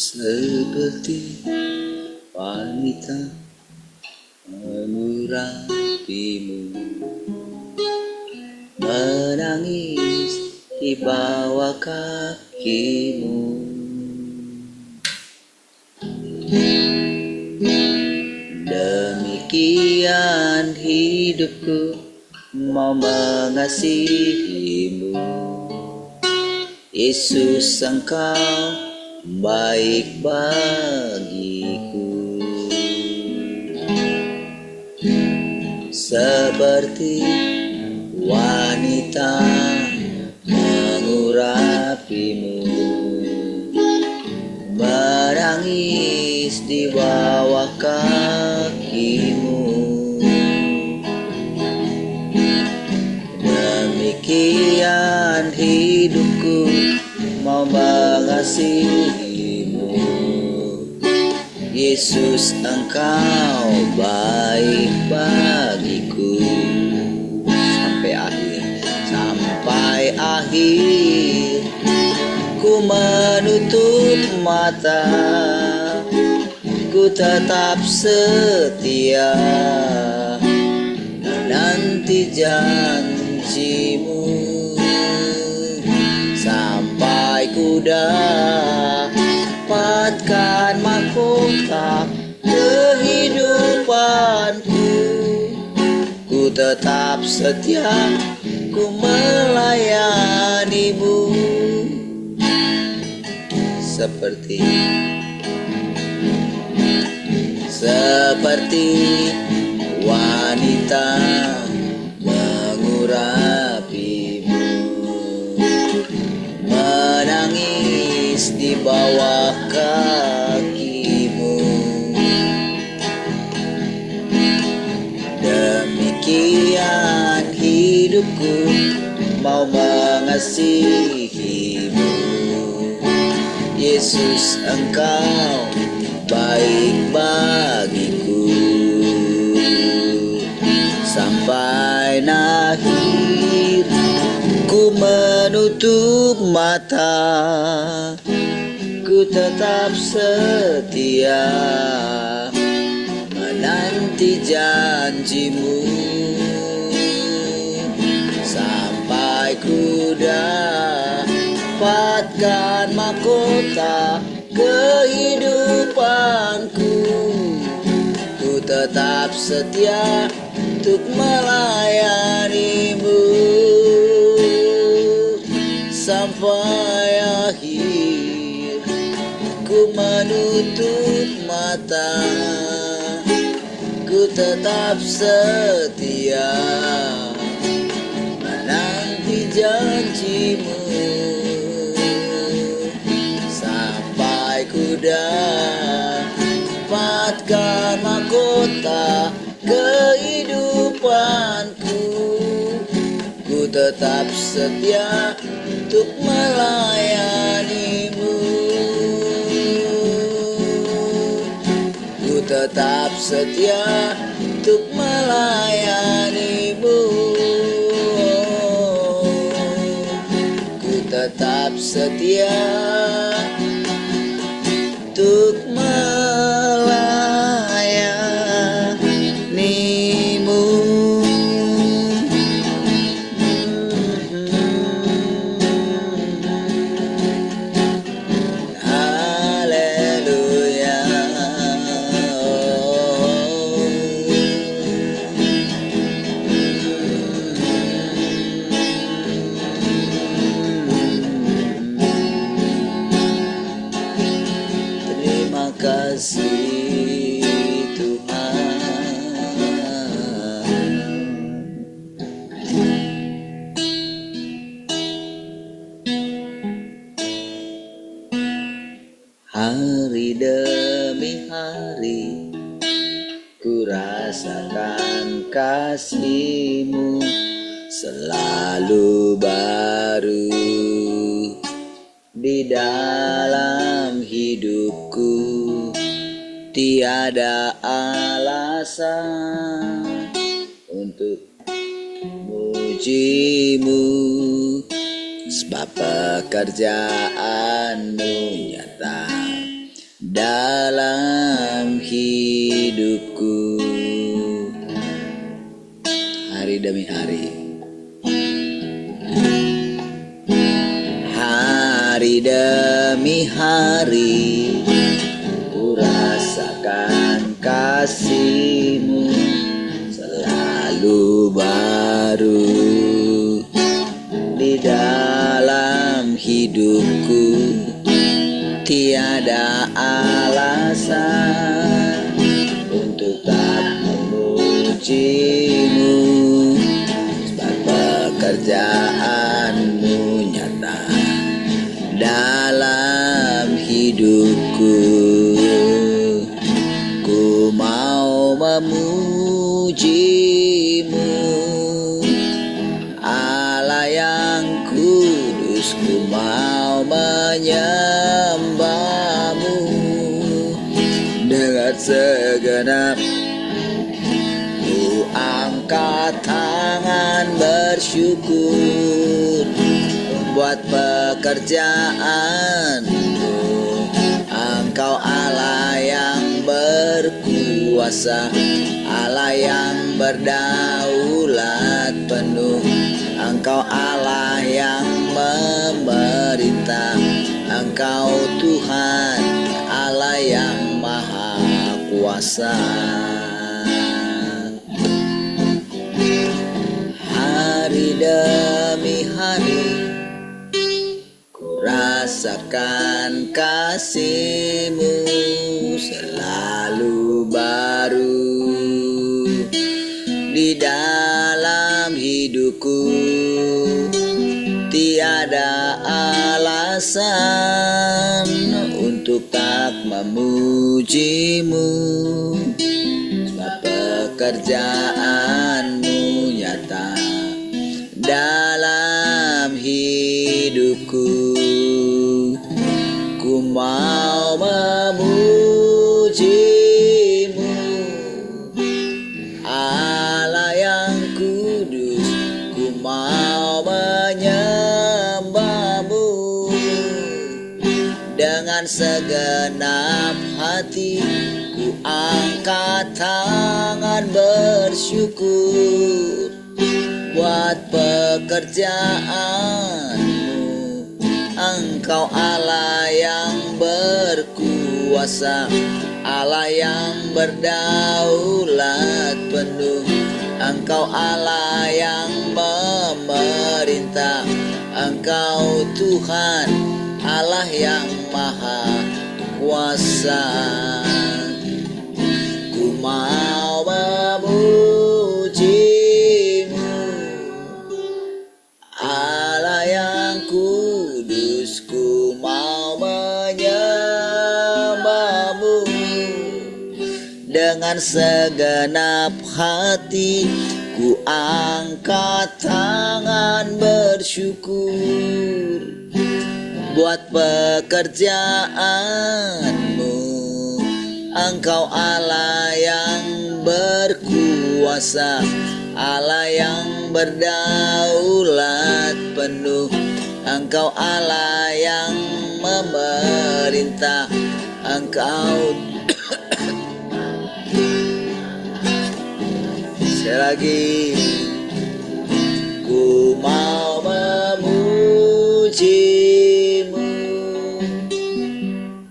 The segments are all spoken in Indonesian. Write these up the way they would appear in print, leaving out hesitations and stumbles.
seperti wanita mengurapimu, menangis di bawah kakimu. Demikian hidupku mau mengasihimu, Yesus, Engkau baik bagiku. Seperti wanita mengurapimu, menangis di bawah kakimu. Demikian hidupku mau mengasihimu, Yesus, Engkau baik bagiku. Sampai akhir ku menutup mata, ku tetap setia menanti janjimu, sampai ku dapatkan mahkota kehidupanku. Ku tetap setia, ku melayanimu. Seperti wanita mengurapimu, menangis di bawah kakimu. Demikian hidupku mau mengasihimu, Yesus, Engkau baik bagiku. Sampai akhir ku menutup mata, ku tetap setia menanti janjimu, sampai ku dapatkan mahkota kehidupanku. Ku tetap setia untuk melayanimu, sampai akhir ku menutup mata, ku tetap setia menanti janjimu, sampai ku dapatkan mahkota kehidupanku. Ku tetap setia untuk melayanimu, ku tetap setia untuk melayanimu, ku tetap setia untuk melayanimu. Haleluya. Terima kasih Tuhan. Hari demi hari ku rasakan kasih-Mu selalu baru di dalam hidupku. Tiada alasan untuk muji-Mu, sebab pekerjaan-Mu nyata hari ku rasakan kasih-Mu selalu baru di dalam hidupku. Tiada alasan untuk tak memuji-Mu, sebab pekerjaan-Mu nyata dalam hidupku. Ku mau memuji-Mu, Allah yang kudus. Ku mau menyembah-Mu dengan segenap. Ku angkat tangan bersyukur buat pekerjaan-Mu. Engkau Allah yang berkuasa, Allah yang berdaulat penuh. Engkau Allah yang memerintah, Engkau Tuhan Allah yang maha kuasa. Hari demi hari ku rasakan kasih-Mu selalu baru di dalam hidupku. Tiada alasan untuk tak memuji-Mu, sebab pekerjaan-Mu nyata dalam hidupku. Ku mau memuji-Mu, Allah yang kudus. Ku mau menyembah-Mu dengan segenap hati. Ku angkat tangan bersyukur buat pekerjaan-Mu. Engkau Allah yang berkuasa, Allah yang berdaulat penuh. Engkau Allah yang memerintah, Engkau Tuhan Allah yang maha kuasa. Ku mau memuji-Mu, Allah yang kudus. Ku mau menyembah-Mu dengan segenap hati. Ku angkat tangan bersyukur buat pekerjaan-Mu. Engkau Allah yang berkuasa, Allah yang berdaulat penuh. Engkau Allah yang memerintah, Engkau sekali lagi. Ku mau memuji-Mu,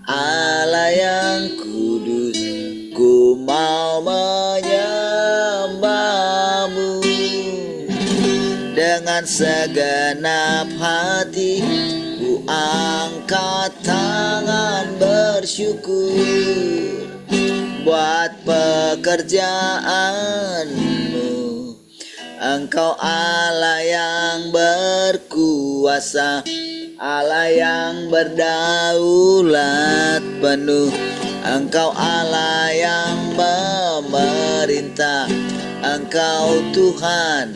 Allah yang kudus. Ku mau menyembah-Mu dengan segenap hati. Ku angkat tangan bersyukur buat pekerjaan-Mu. Engkau Allah yang berkuasa, Allah yang berdaulat penuh. Engkau Allah yang memerintah, Engkau Tuhan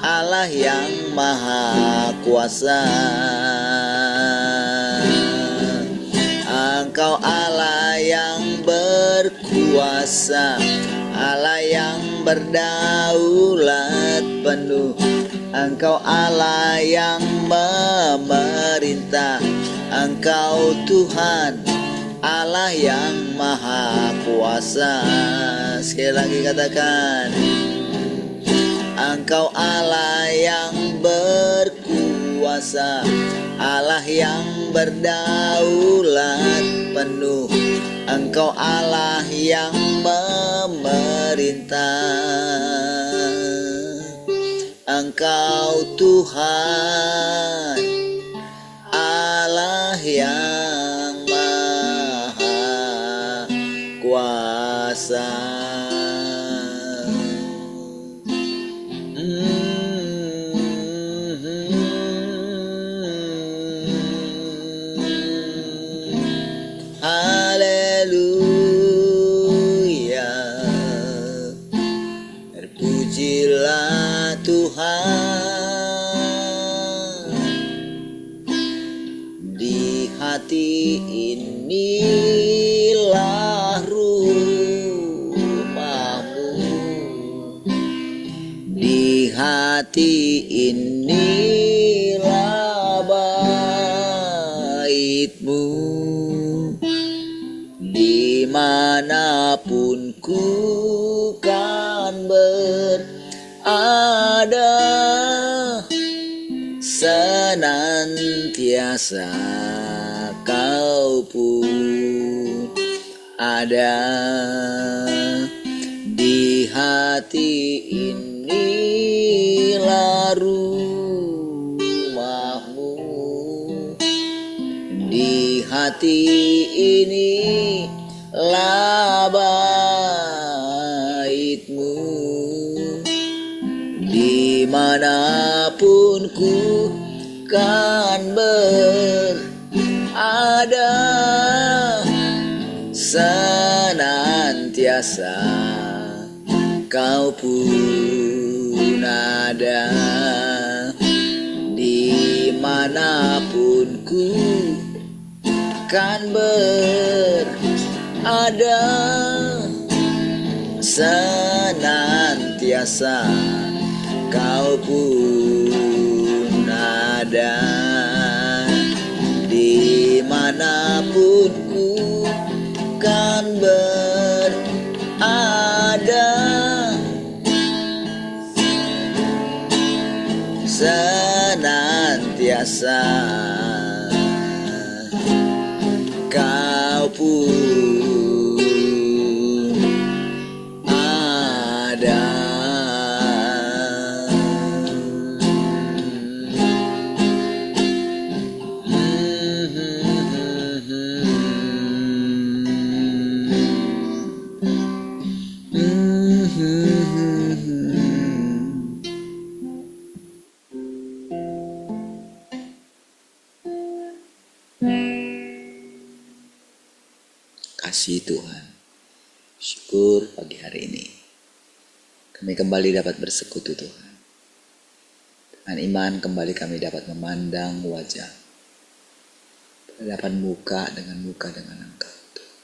Allah yang maha kuasa. Engkau Allah yang berkuasa, Allah yang berdaulat penuh. Engkau Allah yang memerintah, Engkau Tuhan Allah yang maha kuasa. Sekali lagi katakan, Engkau Allah yang berkuasa, Allah yang berdaulat penuh, Engkau Allah yang memerintah. Engkau Tuhan Allah yang maha kuasa. Haleluya, terpujilah Tuhan. Di hati inilah rumahmu, di hati inilah baitmu. Dimanapun ku kan berada, senantiasa kau pun ada. Di hati inilah rumahmu, di hati inilah baitmu. Dimanapun ku kan berada, senantiasa kau pun ada. Dimanapun ku kan berada, senantiasa kau pun ada. Dimanapun ku kan berada, senantiasa kau pun ada. Kasih Tuhan, syukur pagi hari ini kami kembali dapat bersekutu Tuhan. Dengan iman kembali kami dapat memandang wajah, berhadapan muka dengan Engkau Tuhan.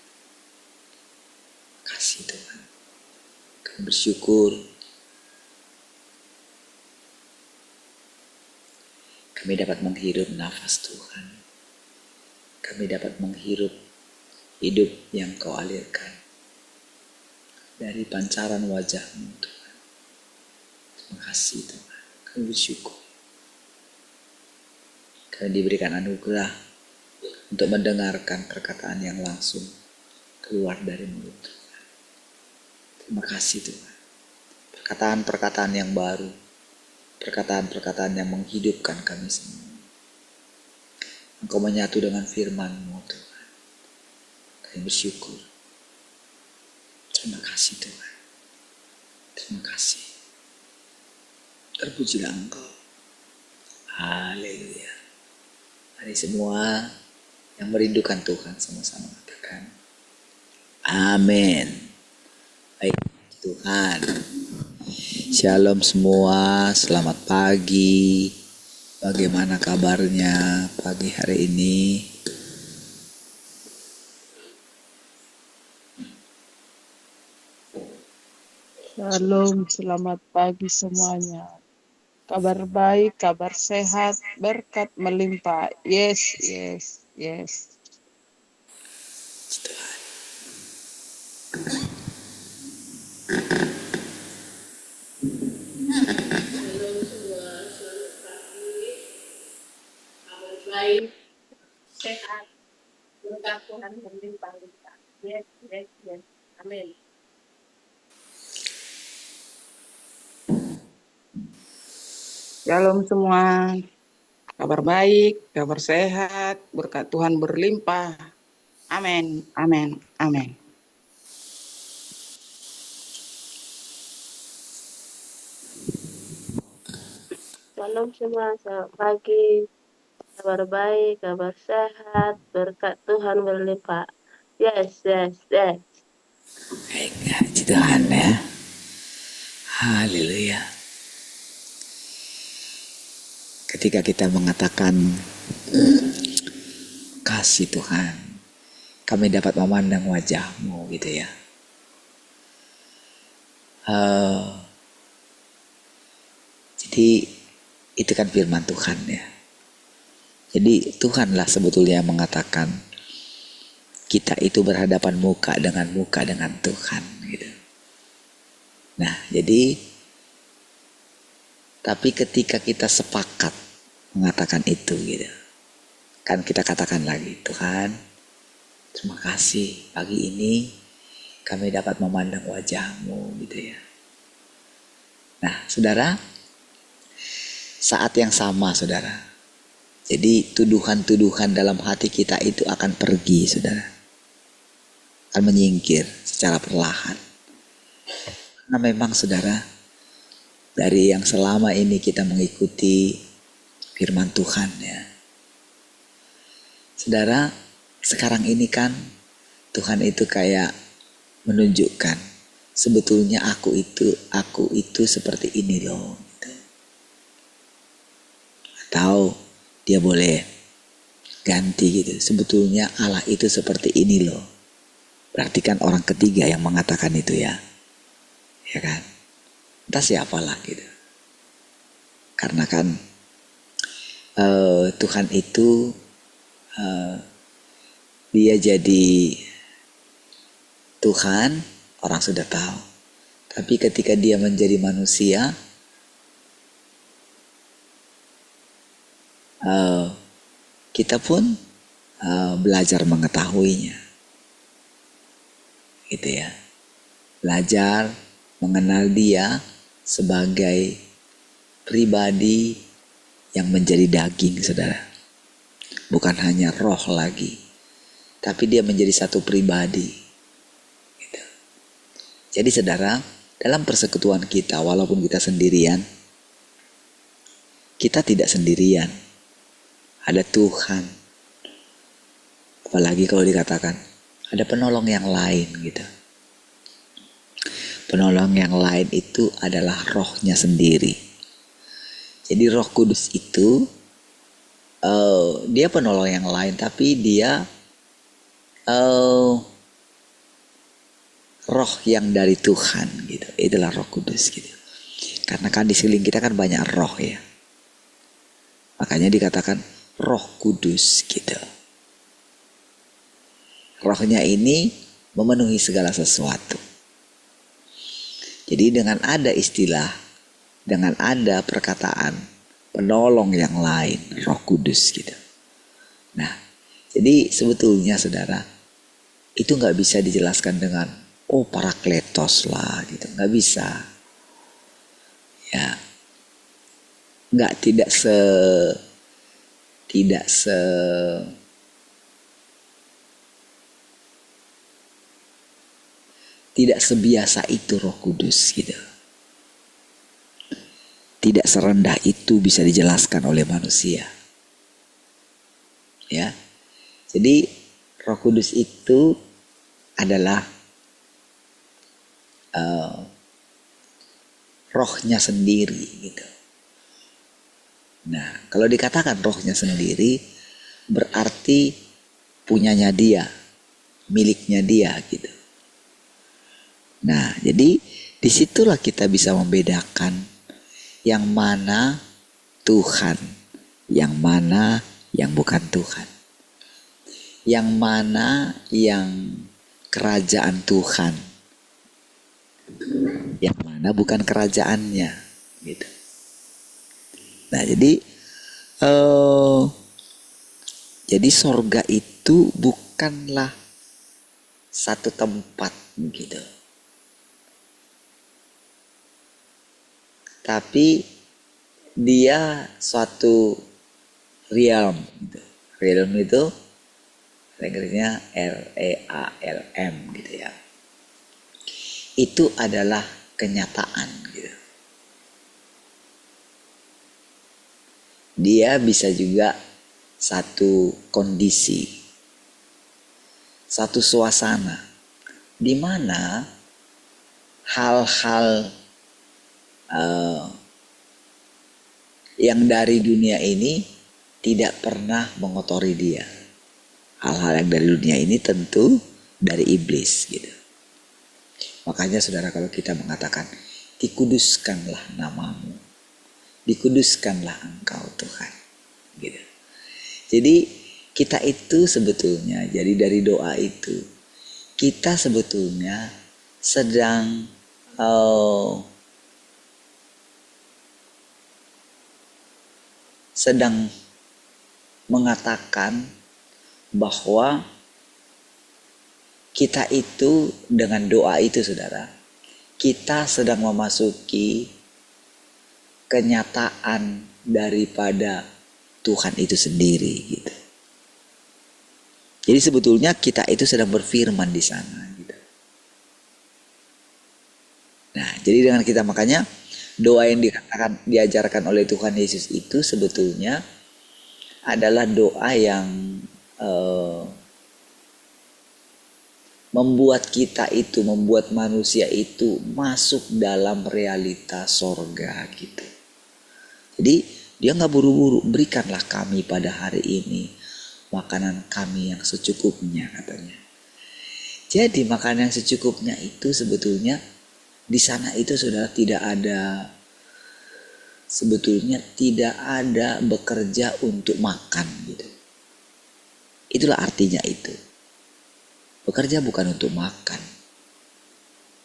Kasih Tuhan, kami bersyukur kami dapat menghirup nafas Tuhan. Kami dapat menghirup hidup yang Kau alirkan dari pancaran wajah-Mu Tuhan. Terima kasih Tuhan, kami bersyukur. Kami diberikan anugerah untuk mendengarkan perkataan yang langsung keluar dari mulut Tuhan. Terima kasih Tuhan. Perkataan-perkataan yang baru, perkataan-perkataan yang menghidupkan kami semua. Engkau menyatu dengan firman-Mu Tuhan. Kami bersyukur. Terima kasih Tuhan. Terima kasih. Terpujilah Engkau. Haleluya. Mari semua yang merindukan Tuhan sama-sama katakan amin. Baik Tuhan. Shalom semua, selamat pagi. Bagaimana kabarnya pagi hari ini? Shalom, selamat pagi semuanya. Kabar baik, kabar sehat, berkat melimpah. Yes, yes, yes. Shalom semua, selamat pagi. Kabar baik Tuhan berlimpah-limpah. Yes, yes, yes. Amin. Shalom semua. Kabar baik, kabar sehat, berkat Tuhan berlimpah. Amin, amin, amin. Shalom semua, selamat pagi. Kabar baik, kabar sehat, berkat Tuhan berlimpah. Yes, yes, yes. Baik, puji Tuhan ya. Haleluya. Ketika kita mengatakan kasih Tuhan, kami dapat memandang wajah-Mu gitu ya. Jadi itu kan firman Tuhan ya. Jadi Tuhanlah sebetulnya yang mengatakan kita itu berhadapan muka dengan Tuhan gitu. Nah, jadi tapi ketika kita sepakat mengatakan itu gitu, kan kita katakan lagi, Tuhan, terima kasih pagi ini kami dapat memandang wajah-Mu gitu ya. Nah, saudara, saat yang sama saudara, jadi tuduhan-tuduhan dalam hati kita itu akan pergi saudara, akan menyingkir secara perlahan. Karena memang saudara, dari yang selama ini kita mengikuti firman Tuhan ya, saudara, sekarang ini kan Tuhan itu kayak menunjukkan sebetulnya aku itu seperti ini loh gitu. Atau dia boleh ganti gitu, sebetulnya Allah itu seperti ini loh. Berarti kan orang ketiga yang mengatakan itu ya kan, entah siapalah gitu. Karena kan Tuhan itu dia jadi Tuhan, orang sudah tahu. Tapi ketika dia menjadi manusia, kita pun belajar mengetahuinya, gitu ya. Belajar mengenal dia sebagai pribadi yang menjadi daging, saudara. Bukan hanya roh lagi, tapi dia menjadi satu pribadi. Gitu. Jadi saudara, dalam persekutuan kita, walaupun kita sendirian, kita tidak sendirian. Ada Tuhan. Apalagi kalau dikatakan ada penolong yang lain gitu. Penolong yang lain itu adalah rohnya sendiri. Jadi Roh Kudus itu dia penolong yang lain, tapi dia roh yang dari Tuhan gitu. Itulah Roh Kudus gitu. Karena kan di sekeliling kita kan banyak roh ya. Makanya dikatakan Roh Kudus gitu. Rohnya ini memenuhi segala sesuatu. Jadi dengan ada istilah, dengan ada perkataan penolong yang lain, Roh Kudus gitu. Nah, jadi sebetulnya saudara, itu gak bisa dijelaskan dengan parakletos lah gitu, gak bisa. Ya, tidak sebiasa itu Roh Kudus gitu. Tidak serendah itu bisa dijelaskan oleh manusia. Ya. Jadi Roh Kudus itu adalah rohnya sendiri gitu. Nah, kalau dikatakan rohnya sendiri berarti punyanya dia, miliknya dia gitu. Nah, jadi disitulah kita bisa membedakan yang mana Tuhan, yang mana yang bukan Tuhan. Yang mana yang kerajaan Tuhan, yang mana bukan kerajaannya gitu. Nah, jadi sorga itu bukan bukanlah satu tempat gitu, tapi dia suatu realm gitu. Realm itu Inggrisnya REALM gitu ya. Itu adalah kenyataan gitu. Dia bisa juga satu kondisi, satu suasana di mana hal-hal yang dari dunia ini tidak pernah mengotori dia. Hal-hal yang dari dunia ini tentu dari iblis gitu. Makanya saudara, kalau kita mengatakan dikuduskanlah namamu, dikuduskanlah engkau Tuhan gitu. Jadi kita itu sebetulnya, jadi dari doa itu kita sebetulnya sedang mengatakan bahwa kita itu dengan doa itu saudara, kita sedang memasuki kenyataan daripada Tuhan itu sendiri gitu. Jadi sebetulnya kita itu sedang berfirman di sana gitu. Nah, jadi dengan kita, makanya doa yang diajarkan oleh Tuhan Yesus itu sebetulnya adalah doa yang membuat kita itu, membuat manusia itu masuk dalam realita sorga gitu. Jadi dia nggak buru-buru, berikanlah kami pada hari ini makanan kami yang secukupnya katanya. Jadi makanan yang secukupnya itu sebetulnya di sana itu saudara sebetulnya tidak ada bekerja untuk makan gitu. Itulah artinya itu. Bekerja bukan untuk makan.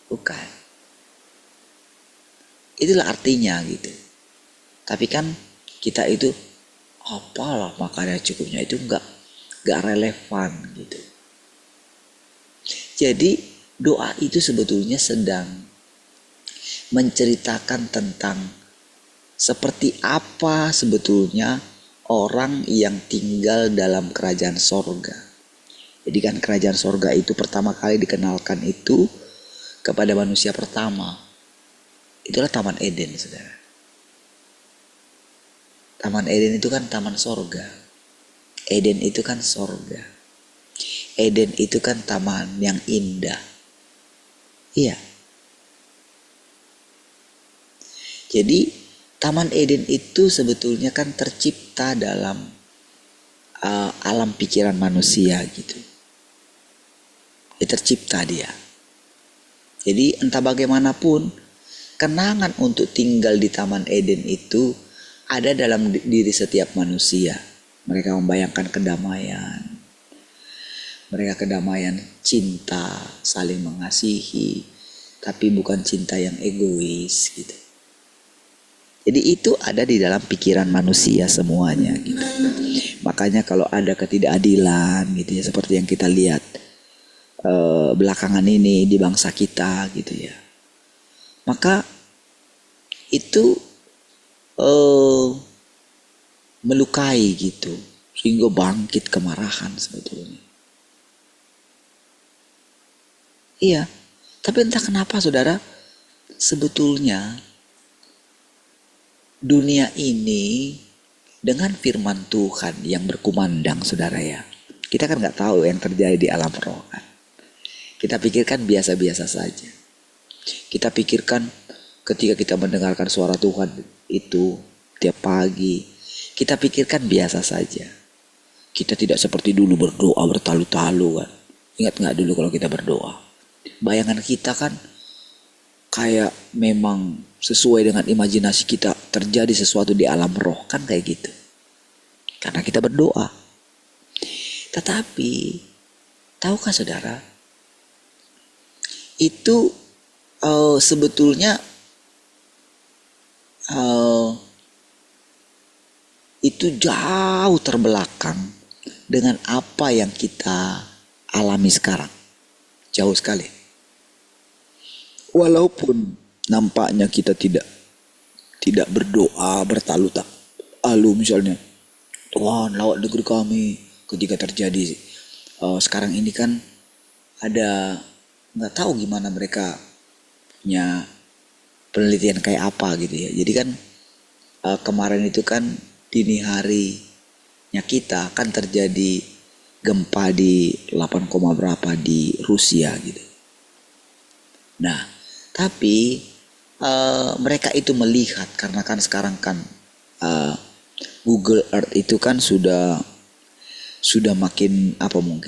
Bukan. Itulah artinya gitu. Tapi kan kita itu apalah makanan cukupnya itu enggak relevan gitu. Jadi doa itu sebetulnya sedang menceritakan tentang seperti apa sebetulnya orang yang tinggal dalam kerajaan sorga. Jadi kan kerajaan sorga itu pertama kali dikenalkan itu kepada manusia pertama. Itulah Taman Eden, saudara. Taman Eden itu kan taman sorga. Eden itu kan sorga. Eden itu kan taman yang indah. Iya. Jadi Taman Eden itu sebetulnya kan tercipta dalam alam pikiran manusia gitu. Tercipta dia. Jadi entah bagaimanapun kenangan untuk tinggal di Taman Eden itu ada dalam diri setiap manusia. Mereka membayangkan kedamaian. Mereka kedamaian cinta, saling mengasihi, tapi bukan cinta yang egois gitu. Jadi itu ada di dalam pikiran manusia semuanya gitu. Makanya kalau ada ketidakadilan gitu ya, seperti yang kita lihat belakangan ini di bangsa kita gitu ya, maka itu melukai gitu, sehingga bangkit kemarahan sebetulnya. Iya, tapi entah kenapa saudara, sebetulnya dunia ini dengan firman Tuhan yang berkumandang saudara ya, kita kan nggak tahu yang terjadi di alam roh kan. Kita pikirkan biasa-biasa saja. Kita pikirkan ketika kita mendengarkan suara Tuhan itu tiap pagi, kita pikirkan biasa saja. Kita tidak seperti dulu berdoa bertalu-talu kan. Ingat nggak dulu kalau kita berdoa? Bayangan kita kan kayak memang sesuai dengan imajinasi kita, terjadi sesuatu di alam roh kan kayak gitu. Karena kita berdoa. Tetapi tahukah saudara, itu sebetulnya itu jauh terbelakang dengan apa yang kita alami sekarang. Jauh sekali. Walaupun nampaknya kita tidak berdoa bertalu misalnya, Tuhan lawat negeri kami, ketika terjadi sekarang ini kan ada, nggak tahu gimana mereka punya penelitian kayak apa gitu ya. Jadi kan kemarin itu kan dini harinya kita kan terjadi gempa di 8, berapa di Rusia gitu. Nah, tapi mereka itu melihat karena kan sekarang kan Google Earth itu kan sudah makin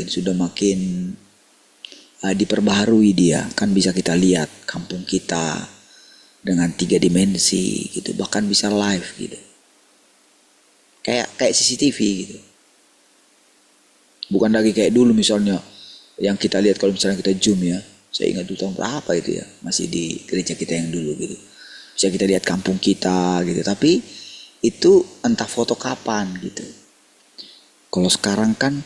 sudah makin diperbaharui, dia kan bisa kita lihat kampung kita dengan 3 dimensi gitu, bahkan bisa live gitu, kayak CCTV gitu, bukan lagi kayak dulu misalnya yang kita lihat kalau misalnya kita zoom ya. Saya ingat dulu tahun berapa itu ya, masih di gereja kita yang dulu gitu, bisa kita lihat kampung kita gitu, tapi itu entah foto kapan gitu. Kalau sekarang kan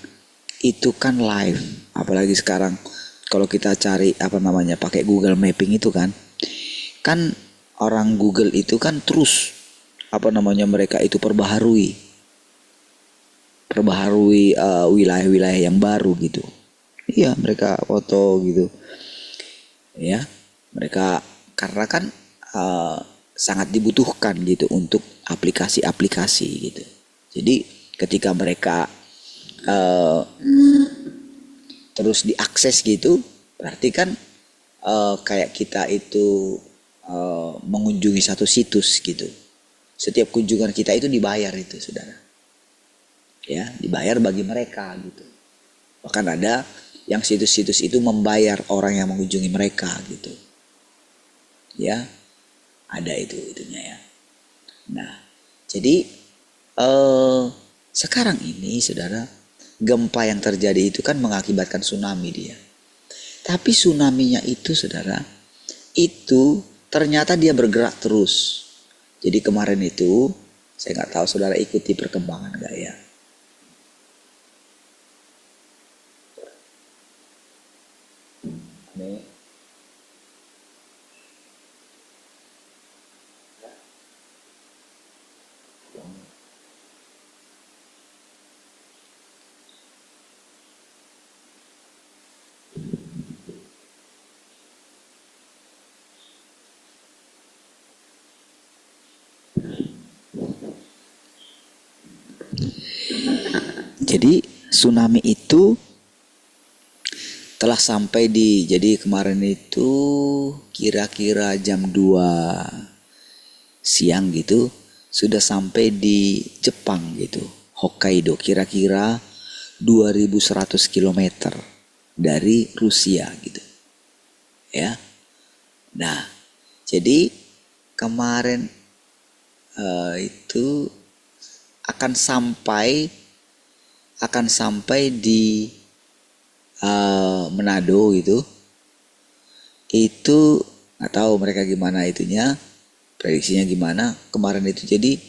itu kan live, apalagi sekarang kalau kita cari pakai Google Mapping itu kan orang Google itu kan terus mereka itu perbaharui wilayah-wilayah yang baru gitu. Iya, mereka foto gitu. Ya, mereka karena kan sangat dibutuhkan gitu untuk aplikasi-aplikasi gitu. Jadi ketika mereka terus diakses gitu, berarti kan kayak kita itu mengunjungi satu situs gitu. Setiap kunjungan kita itu dibayar itu, saudara. Ya, dibayar bagi mereka gitu. Bahkan ada yang situs-situs itu membayar orang yang mengunjungi mereka gitu. Ya, ada itunya ya. Nah, jadi sekarang ini saudara, gempa yang terjadi itu kan mengakibatkan tsunami dia. Tapi tsunaminya itu saudara, itu ternyata dia bergerak terus. Jadi kemarin itu, saya nggak tahu saudara ikuti perkembangan nggak ya. Nih. Jadi tsunami itu telah sampai jadi kemarin itu kira-kira jam 2 siang gitu sudah sampai di Jepang gitu, Hokkaido, kira-kira 2100 km dari Rusia gitu. Ya. Nah, jadi kemarin itu akan sampai di Manado gitu. Itu nggak tahu mereka gimana itunya, prediksinya gimana. Kemarin itu jadi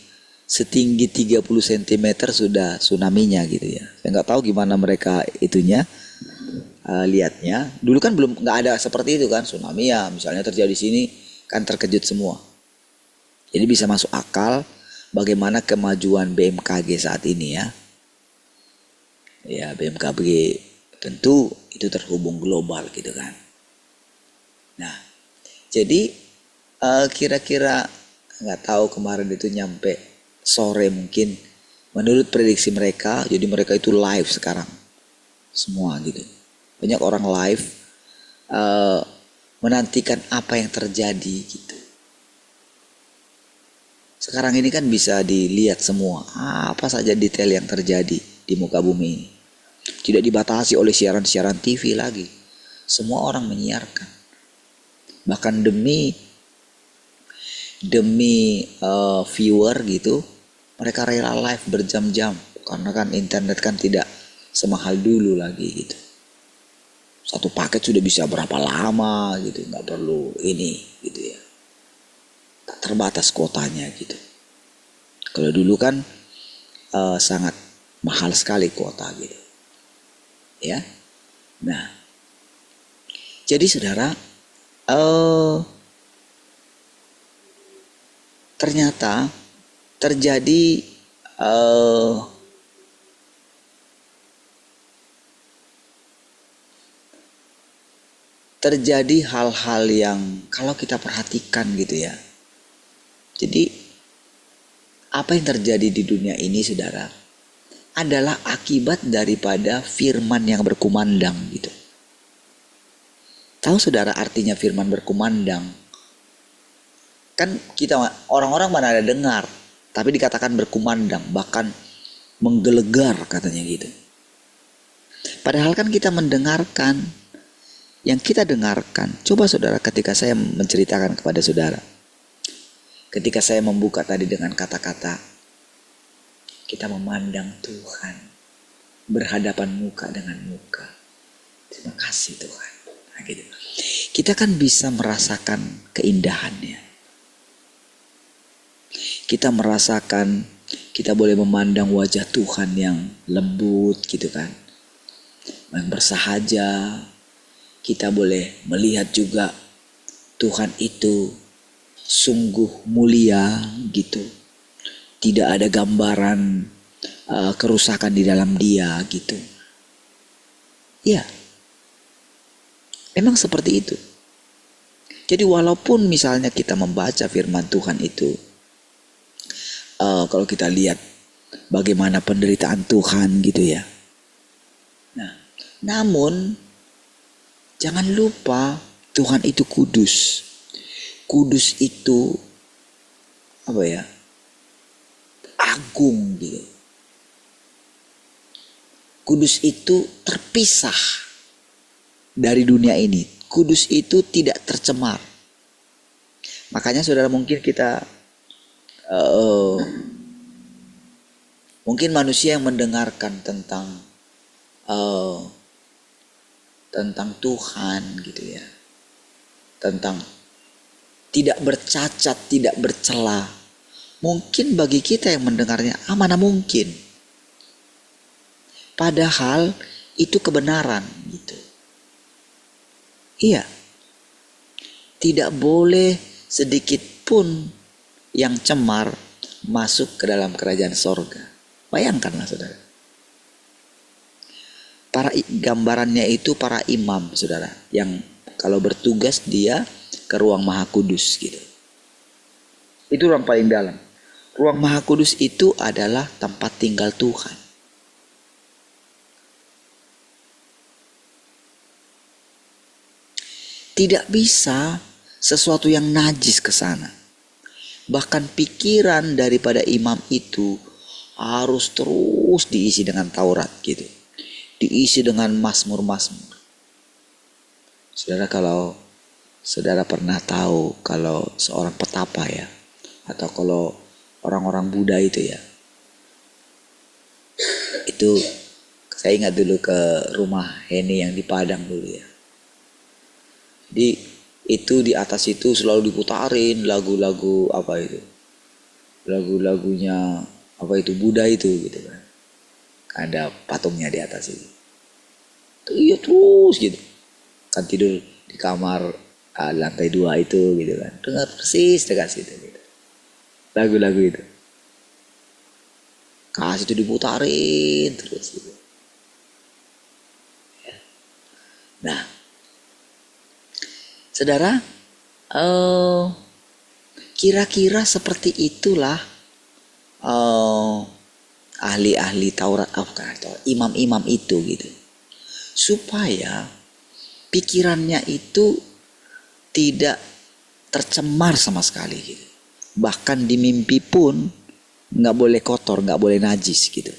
setinggi 30 cm sudah tsunami-nya gitu ya. Saya nggak tahu gimana mereka itunya lihatnya. Dulu kan nggak ada seperti itu kan, tsunami ya misalnya terjadi di sini kan terkejut semua. Jadi bisa masuk akal bagaimana kemajuan BMKG saat ini ya. Ya, BMKG tentu itu terhubung global gitu kan. Nah, jadi kira-kira nggak tahu kemarin itu nyampe sore mungkin menurut prediksi mereka. Jadi mereka itu live sekarang semua gitu. Banyak orang live menantikan apa yang terjadi gitu. Sekarang ini kan bisa dilihat semua apa saja detail yang terjadi di muka bumi ini. Tidak dibatasi oleh siaran-siaran TV lagi. Semua orang menyiarkan. Bahkan demi viewer gitu, mereka rela live berjam-jam karena kan internet kan tidak semahal dulu lagi gitu. Satu paket sudah bisa berapa lama gitu, nggak perlu ini gitu ya. Tak terbatas kuotanya gitu. Kalau dulu kan sangat mahal sekali kuota gitu. Ya. Nah, jadi saudara, eh, ternyata terjadi eh, terjadi hal-hal yang kalau kita perhatikan gitu ya. Jadi apa yang terjadi di dunia ini saudara adalah akibat daripada firman yang berkumandang gitu. Tahu saudara artinya firman berkumandang? Kan kita orang-orang mana ada dengar, tapi dikatakan berkumandang, bahkan menggelegar katanya gitu. Padahal kan kita mendengarkan, yang kita dengarkan. Coba saudara, ketika saya menceritakan kepada saudara, ketika saya membuka tadi dengan kata-kata, kita memandang Tuhan, berhadapan muka dengan muka. Terima kasih Tuhan. Nah, gitu. Kita kan bisa merasakan keindahannya. Kita merasakan, kita boleh memandang wajah Tuhan yang lembut gitu kan, yang bersahaja. Kita boleh melihat juga Tuhan itu sungguh mulia gitu. Tidak ada gambaran kerusakan di dalam dia gitu. Ya, memang seperti itu. Jadi walaupun misalnya kita membaca firman Tuhan itu, kalau kita lihat bagaimana penderitaan Tuhan gitu ya. Nah, namun jangan lupa Tuhan itu kudus. Kudus itu apa ya? Agung gitu. Kudus itu terpisah dari dunia ini. Kudus itu tidak tercemar. Makanya saudara mungkin kita mungkin manusia yang mendengarkan tentang Tuhan gitu ya, tentang tidak bercacat, tidak bercela. Mungkin bagi kita yang mendengarnya, mana mungkin. Padahal itu kebenaran gitu. Iya. Tidak boleh sedikit pun yang cemar masuk ke dalam kerajaan sorga. Bayangkanlah saudara. Gambarannya itu para imam saudara, yang kalau bertugas dia ke ruang maha kudus gitu. Itu ruang paling dalam. Ruang maha kudus itu adalah tempat tinggal Tuhan. Tidak bisa sesuatu yang najis ke sana. Bahkan pikiran daripada imam itu harus terus diisi dengan Taurat gitu. Diisi dengan mazmur-mazmur. Saudara, kalau saudara pernah tahu kalau seorang petapa ya, atau kalau orang-orang Buddha itu ya, itu saya ingat dulu ke rumah Heni yang di Padang dulu ya. Jadi itu di atas itu selalu diputarin lagu-lagu apa itu, lagu-lagunya apa itu Buddha itu gitu kan. Ada patungnya di atas itu. Iya terus gitu. Kan tidur di kamar lantai 2 itu gitu kan. Dengar persis dekat situ gitu. Lagu-lagu itu. Kasih itu diputarin terus gitu. Ya. Nah, saudara, kira-kira seperti itulah ahli-ahli Taurat, imam-imam itu gitu. Supaya pikirannya itu tidak tercemar sama sekali gitu. Bahkan di mimpi pun nggak boleh kotor, nggak boleh najis gitu.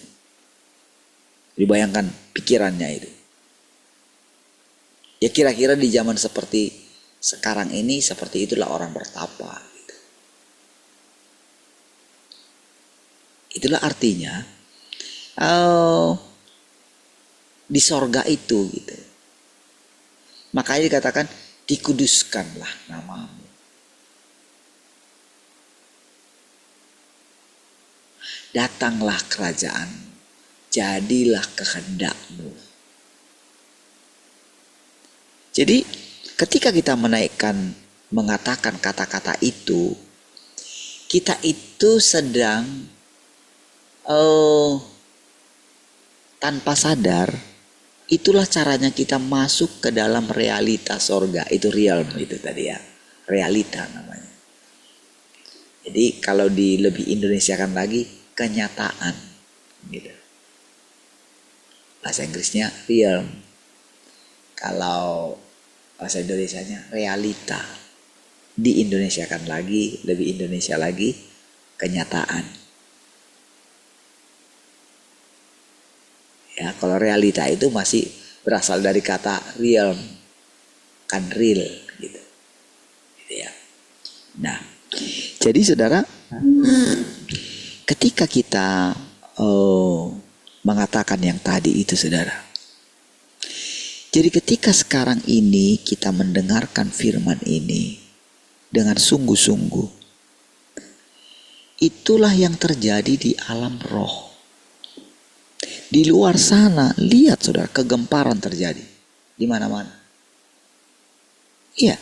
Dibayangkan pikirannya itu. Ya kira-kira di zaman seperti sekarang ini seperti itulah orang bertapa gitu. Itulah artinya di sorga itu gitu. Makanya dikatakan dikuduskanlah namamu. Datanglah kerajaan, jadilah kehendakmu. Jadi ketika kita mengatakan kata-kata itu, kita itu sedang tanpa sadar, itulah caranya kita masuk ke dalam realita sorga. Itu realm itu tadi ya, realita namanya. Jadi kalau lebih Indonesiakan lagi, kenyataan gitu. Bahasa Inggrisnya realm. Kalau bahasa Indonesianya realita. Di Indonesiakan lagi, lebih Indonesia lagi, kenyataan. Ya, kalau realita itu masih berasal dari kata realm, kan real gitu. Gitu ya. Nah, jadi saudara, ketika kita mengatakan yang tadi itu saudara, jadi ketika sekarang ini kita mendengarkan firman ini dengan sungguh-sungguh, itulah yang terjadi di alam roh. Di luar sana, lihat saudara, kegemparan terjadi di mana-mana. Iya.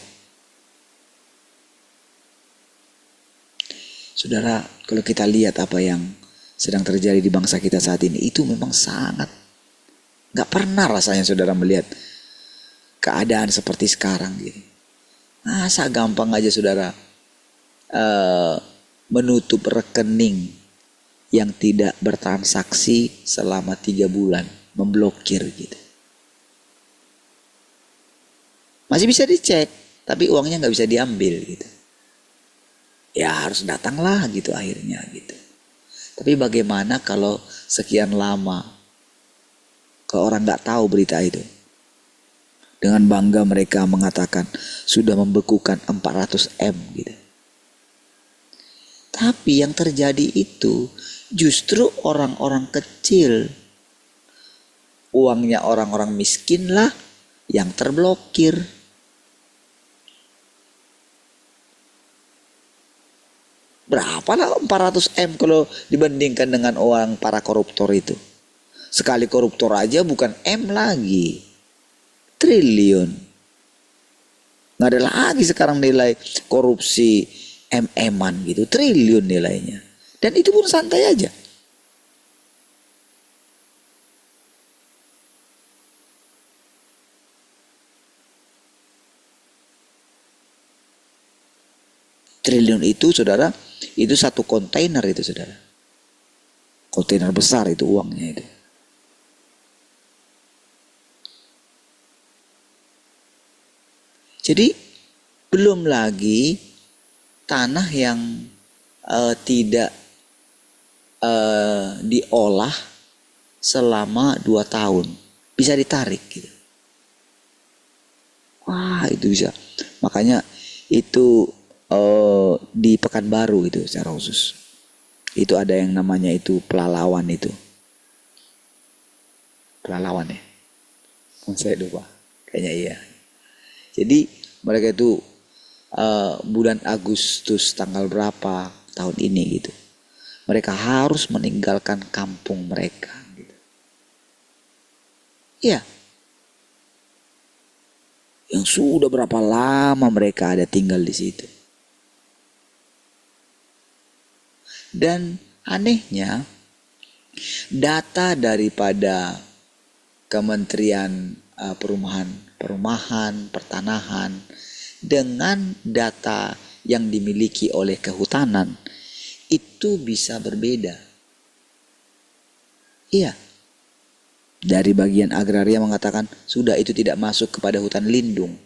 Saudara, kalau kita lihat apa yang sedang terjadi di bangsa kita saat ini, itu memang sangat gak pernah rasanya saudara melihat keadaan seperti sekarang gitu. Masa gampang aja saudara menutup rekening yang tidak bertransaksi selama 3 bulan, memblokir gitu. Masih bisa dicek, tapi uangnya gak bisa diambil gitu. Ya harus datanglah gitu akhirnya gitu. Tapi bagaimana kalau sekian lama kalau orang gak tahu berita itu? Dengan bangga mereka mengatakan sudah membekukan 400 M gitu. Tapi yang terjadi itu justru orang-orang kecil, uangnya orang-orang miskin lah yang terblokir. Berapa lah 400 M kalau dibandingkan dengan uang para koruptor itu. Sekali koruptor aja bukan M lagi, triliun. Nggak ada lagi sekarang nilai korupsi M-an gitu, triliun nilainya. Dan itu pun santai aja. Triliun itu saudara, itu satu kontainer itu saudara. Kontainer besar itu uangnya itu. Jadi belum lagi tanah yang tidak diolah selama 2 tahun bisa ditarik gitu. Wah itu bisa. Makanya itu di Pekanbaru itu secara khusus. Itu ada yang namanya itu pelalawan itu. Pelalawan ya? Saya lupa. Kayaknya iya. Jadi mereka itu bulan Agustus tanggal berapa tahun ini gitu. Mereka harus meninggalkan kampung mereka gitu. Iya. Yang sudah berapa lama mereka ada tinggal di situ. Dan anehnya data daripada Kementerian Perumahan, Pertanahan dengan data yang dimiliki oleh kehutanan itu bisa berbeda. Iya. Dari bagian agraria mengatakan sudah itu tidak masuk kepada hutan lindung.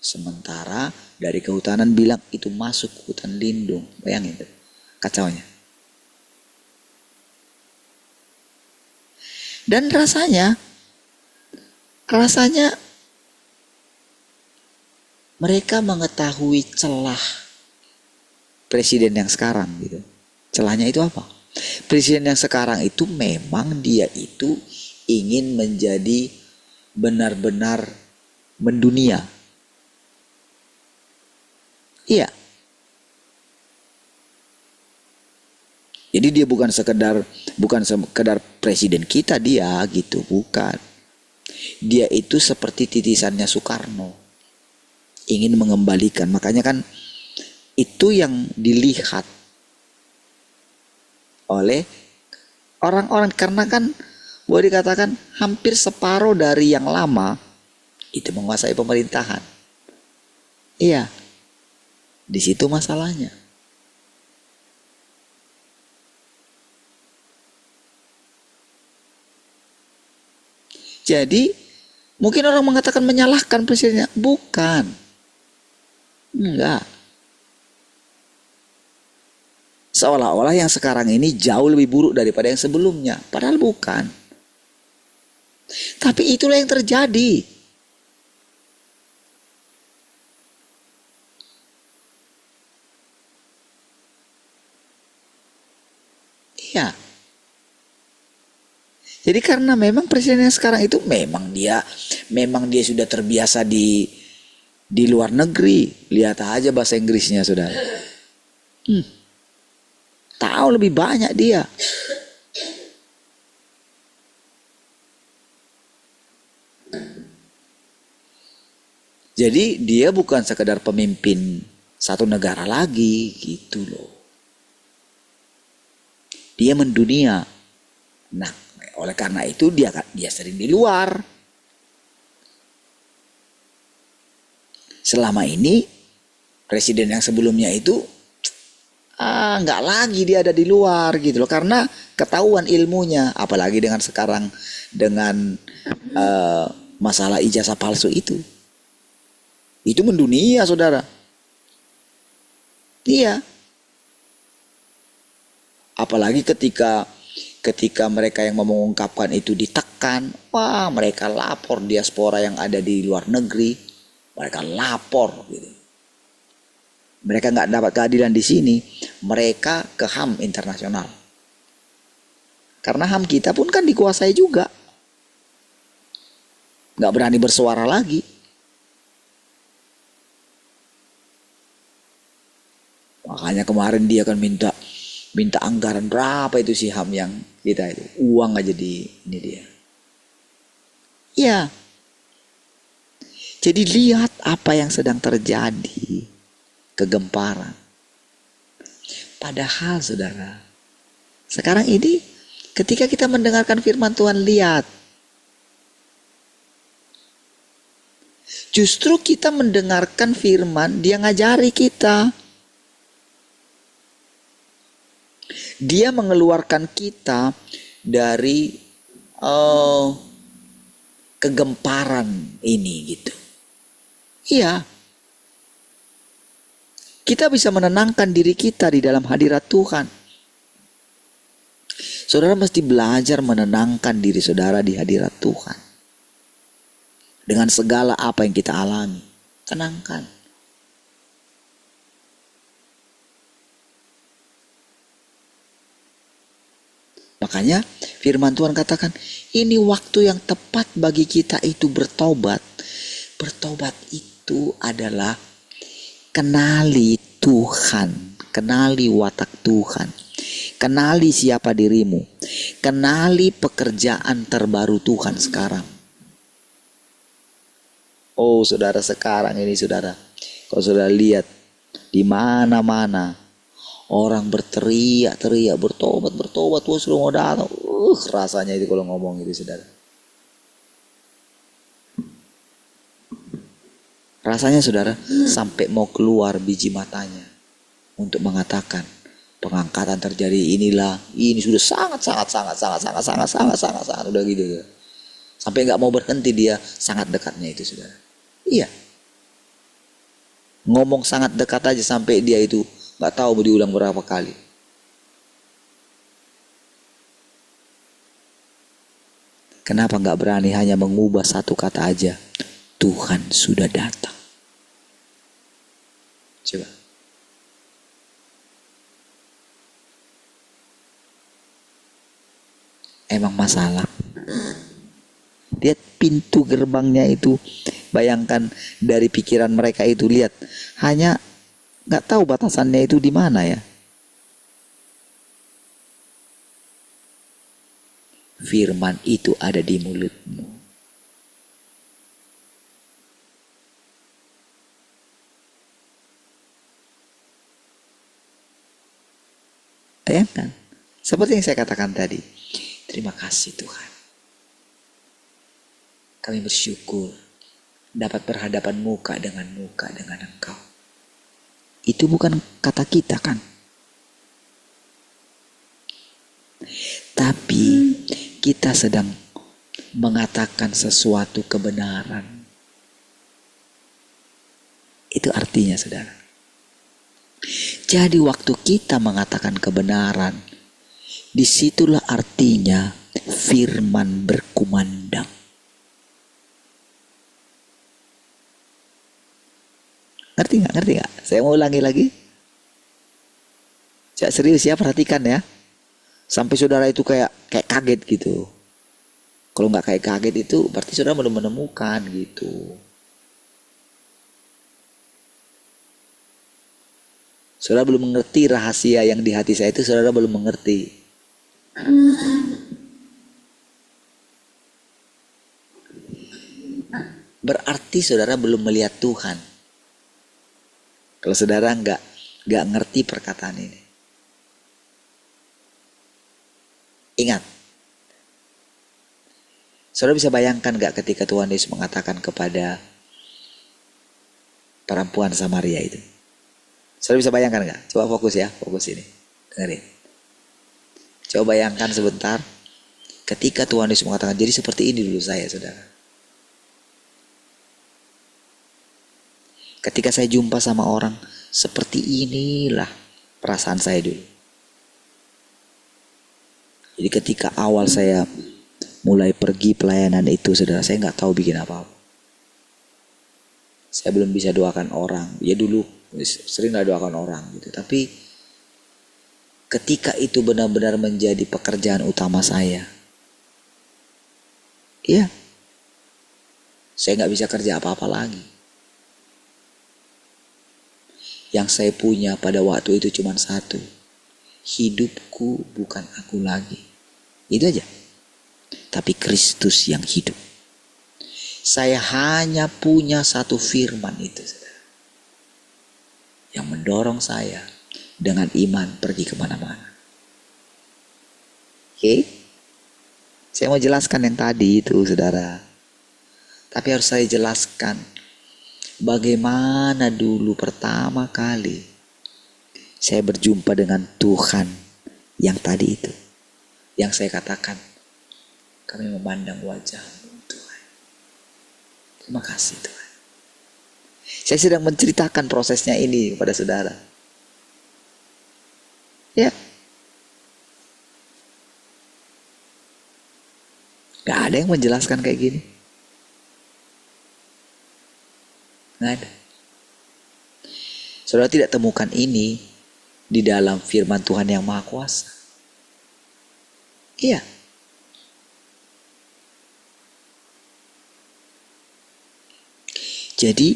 Sementara dari kehutanan bilang itu masuk hutan lindung. Bayangin itu kacaunya. Dan rasanya mereka mengetahui celah presiden yang sekarang gitu. Celahnya itu apa? Presiden yang sekarang itu memang dia itu ingin menjadi benar-benar mendunia. Iya. Jadi dia bukan sekedar presiden kita dia gitu, bukan. Dia itu seperti titisannya Soekarno, ingin mengembalikan. Makanya kan itu yang dilihat oleh orang-orang, karena kan boleh dikatakan hampir separuh dari yang lama itu menguasai pemerintahan. Iya, di situ masalahnya. Jadi mungkin orang mengatakan menyalahkan presidennya, bukan, enggak. Seolah-olah yang sekarang ini jauh lebih buruk daripada yang sebelumnya, padahal bukan. Tapi itulah yang terjadi. Iya. Jadi karena memang presiden yang sekarang itu memang dia sudah terbiasa di luar negeri. Lihat aja bahasa Inggrisnya, saudara. Tahu lebih banyak dia. Jadi dia bukan sekedar pemimpin satu negara lagi gitu loh. Dia mendunia. Nah, oleh karena itu dia sering di luar. Selama ini presiden yang sebelumnya itu nggak lagi dia ada di luar gitu loh, karena ketahuan ilmunya, apalagi dengan sekarang dengan masalah ijazah palsu itu mendunia, saudara. Iya. Apalagi ketika mereka yang mau mengungkapkan itu ditekan, wah mereka lapor diaspora yang ada di luar negeri, mereka lapor gitu. Mereka nggak dapat keadilan di sini, mereka ke HAM internasional. Karena HAM kita pun kan dikuasai juga, nggak berani bersuara lagi. Makanya kemarin dia kan minta anggaran berapa itu si HAM yang kita itu, uang aja ini dia. Ya. Jadi lihat apa yang sedang terjadi, kegemparan. Padahal saudara, sekarang ini ketika kita mendengarkan firman Tuhan, lihat, justru kita mendengarkan firman, dia ngajari kita. Dia mengeluarkan kita dari kegemparan ini gitu. Iya. Kita bisa menenangkan diri kita di dalam hadirat Tuhan. Saudara mesti belajar menenangkan diri saudara di hadirat Tuhan. Dengan segala apa yang kita alami, tenangkan. Makanya firman Tuhan katakan, ini waktu yang tepat bagi kita itu bertobat. Bertobat itu adalah kenali Tuhan, kenali watak Tuhan, kenali siapa dirimu, kenali pekerjaan terbaru Tuhan sekarang. Oh saudara, sekarang ini saudara, kalau saudara lihat di mana-mana orang berteriak-teriak, bertobat, wah sudah mau datang. Rasanya itu kalau ngomong itu saudara. Rasanya saudara sampai mau keluar biji matanya untuk mengatakan pengangkatan terjadi, ini sudah sangat udah gitu. Sampai nggak mau berhenti dia, sangat dekatnya itu saudara. Iya. Ngomong sangat dekat aja sampai dia itu nggak tahu diulang berapa kali. Kenapa nggak berani hanya mengubah satu kata aja? Tuhan sudah datang. Coba. Emang masalah. Lihat pintu gerbangnya itu. Bayangkan dari pikiran mereka itu, lihat. Hanya nggak tahu batasannya itu di mana ya. Firman itu ada di mulutmu. Bayangkan. Seperti yang saya katakan tadi. Terima kasih Tuhan. Kami bersyukur dapat berhadapan muka dengan Engkau. Itu bukan kata kita kan. Tapi kita sedang mengatakan sesuatu kebenaran. Itu artinya saudara. Jadi waktu kita mengatakan kebenaran, disitulah artinya firman berkumandang. Ngerti nggak? Saya mau ulangi lagi. Cak serius ya, perhatikan ya. Sampai saudara itu kayak kaget gitu. Kalau nggak kayak kaget itu berarti saudara belum menemukan gitu. Saudara belum mengerti rahasia yang di hati saya itu, saudara belum mengerti. Berarti saudara belum melihat Tuhan. Kalau saudara nggak ngerti perkataan ini. Ingat. Saudara bisa bayangkan nggak ketika Tuhan Yesus mengatakan kepada perempuan Samaria itu? Saudara bisa bayangkan nggak? Coba fokus ya, fokus ini. Dengerin. Coba bayangkan sebentar. Ketika Tuhan Yesus mengatakan, jadi seperti ini dulu saya, saudara. Ketika saya jumpa sama orang, seperti inilah perasaan saya dulu. Jadi ketika awal saya mulai pergi pelayanan itu, saudara, saya nggak tahu bikin apa-apa. Saya belum bisa doakan orang. Ya dulu sering nggak doakan orang gitu. Tapi ketika itu benar-benar menjadi pekerjaan utama saya, iya, saya nggak bisa kerja apa-apa lagi. Yang saya punya pada waktu itu cuma satu. Hidupku bukan aku lagi. Itu aja. Tapi Kristus yang hidup. Saya hanya punya satu firman itu, saudara, yang mendorong saya dengan iman pergi kemana-mana. Oke? Saya mau jelaskan yang tadi itu, saudara. Tapi harus saya jelaskan bagaimana dulu pertama kali saya berjumpa dengan Tuhan yang tadi itu. Yang saya katakan, kami memandang wajah-Mu Tuhan. Terima kasih Tuhan. Saya sedang menceritakan prosesnya ini kepada saudara. Ya. Gak ada yang menjelaskan kayak gini. Gak ada. Saudara tidak temukan ini di dalam firman Tuhan yang Maha Kuasa. Iya. Jadi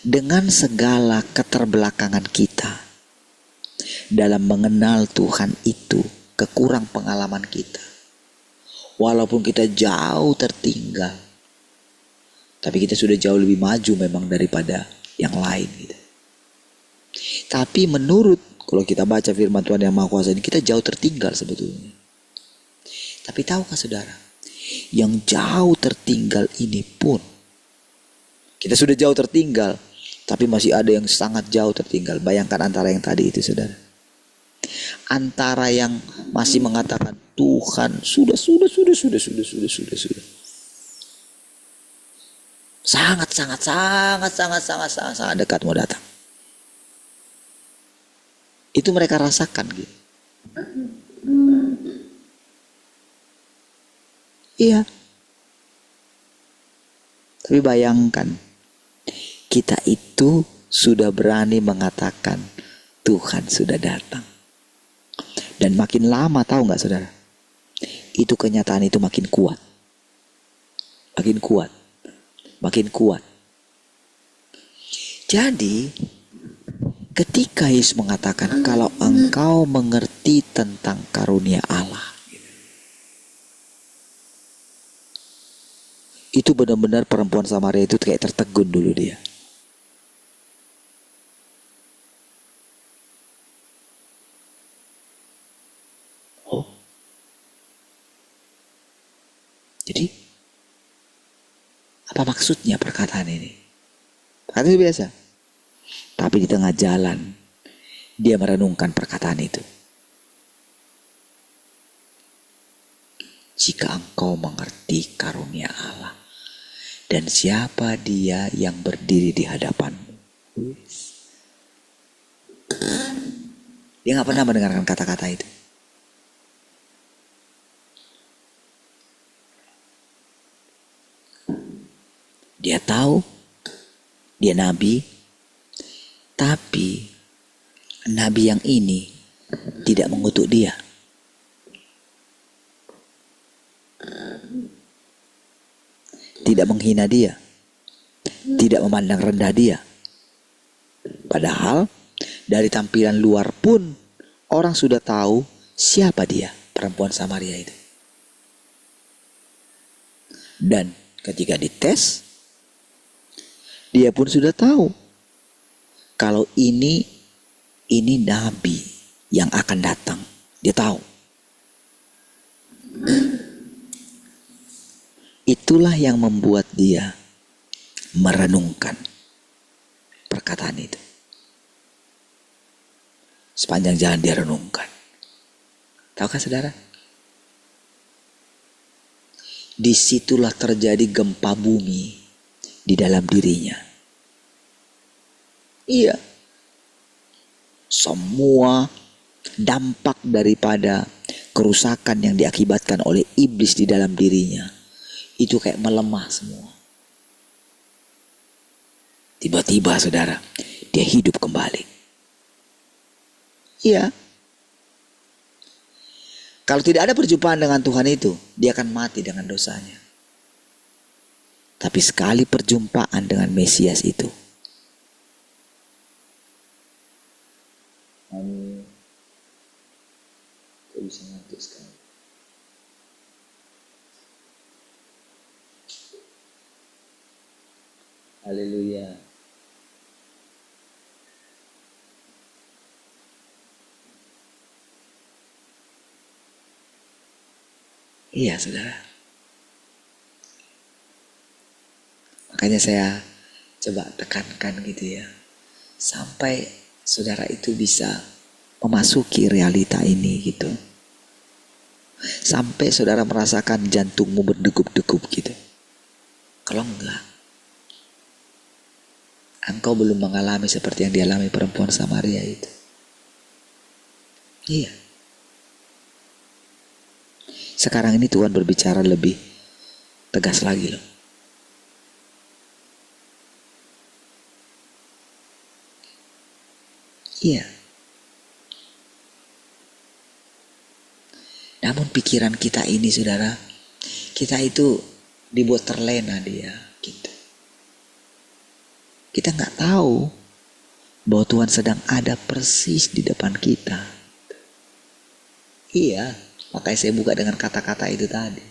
dengan segala keterbelakangan kita dalam mengenal Tuhan itu, kekurang pengalaman kita, walaupun kita jauh tertinggal, tapi kita sudah jauh lebih maju memang daripada yang lain gitu. Tapi menurut, kalau kita baca firman Tuhan yang Maha Kuasa ini, kita jauh tertinggal sebetulnya. Tapi tahukah saudara, yang jauh tertinggal ini pun, kita sudah jauh tertinggal, tapi masih ada yang sangat jauh tertinggal. Bayangkan antara yang tadi itu, saudara. Antara yang masih mengatakan Tuhan sudah. Sangat dekat mau datang. Itu mereka rasakan gitu. Iya. Tapi bayangkan, kita itu sudah berani mengatakan Tuhan sudah datang. Dan makin lama, tahu nggak saudara? Itu kenyataan itu makin kuat. Makin kuat. Jadi, ketika Yesus mengatakan kalau engkau mengerti tentang karunia Allah, itu benar-benar perempuan Samaria itu kayak tertegun dulu dia. maksudnya perkataan ini. Perkataan itu biasa. Tapi di tengah jalan dia merenungkan perkataan itu. Jika engkau mengerti karunia Allah dan siapa dia yang berdiri di hadapanmu. Dia gak pernah mendengarkan kata-kata itu. Dia tahu dia nabi, tapi nabi yang ini tidak mengutuk dia. Tidak menghina dia. Tidak memandang rendah dia. Padahal dari tampilan luar pun orang sudah tahu siapa dia, perempuan Samaria itu. Dan ketika dites, dia pun sudah tahu kalau ini nabi yang akan datang. Dia tahu. Itulah yang membuat dia merenungkan perkataan itu. Sepanjang jalan dia renungkan. Tahukah saudara? Disitulah terjadi gempa bumi di dalam dirinya. Iya. Semua dampak daripada kerusakan yang diakibatkan oleh iblis di dalam dirinya itu kayak melemah semua. Tiba-tiba saudara, dia hidup kembali. Iya. Kalau tidak ada perjumpaan dengan Tuhan itu, dia akan mati dengan dosanya. Tapi sekali perjumpaan dengan Mesias itu, amin. Kau bisa ngantuk sekali. Haleluya. Iya saudara. Makanya saya coba tekankan gitu ya. Sampai saudara itu bisa memasuki realita ini gitu. Sampai saudara merasakan jantungmu berdegup-degup gitu. Kalau enggak, engkau belum mengalami seperti yang dialami perempuan Samaria itu. Iya. Sekarang ini Tuhan berbicara lebih tegas lagi loh. Iya. Namun pikiran kita ini saudara, kita itu dibuat terlena dia gitu. Kita nggak tahu bahwa Tuhan sedang ada persis di depan kita. Iya. Makanya saya buka dengan kata-kata itu tadi.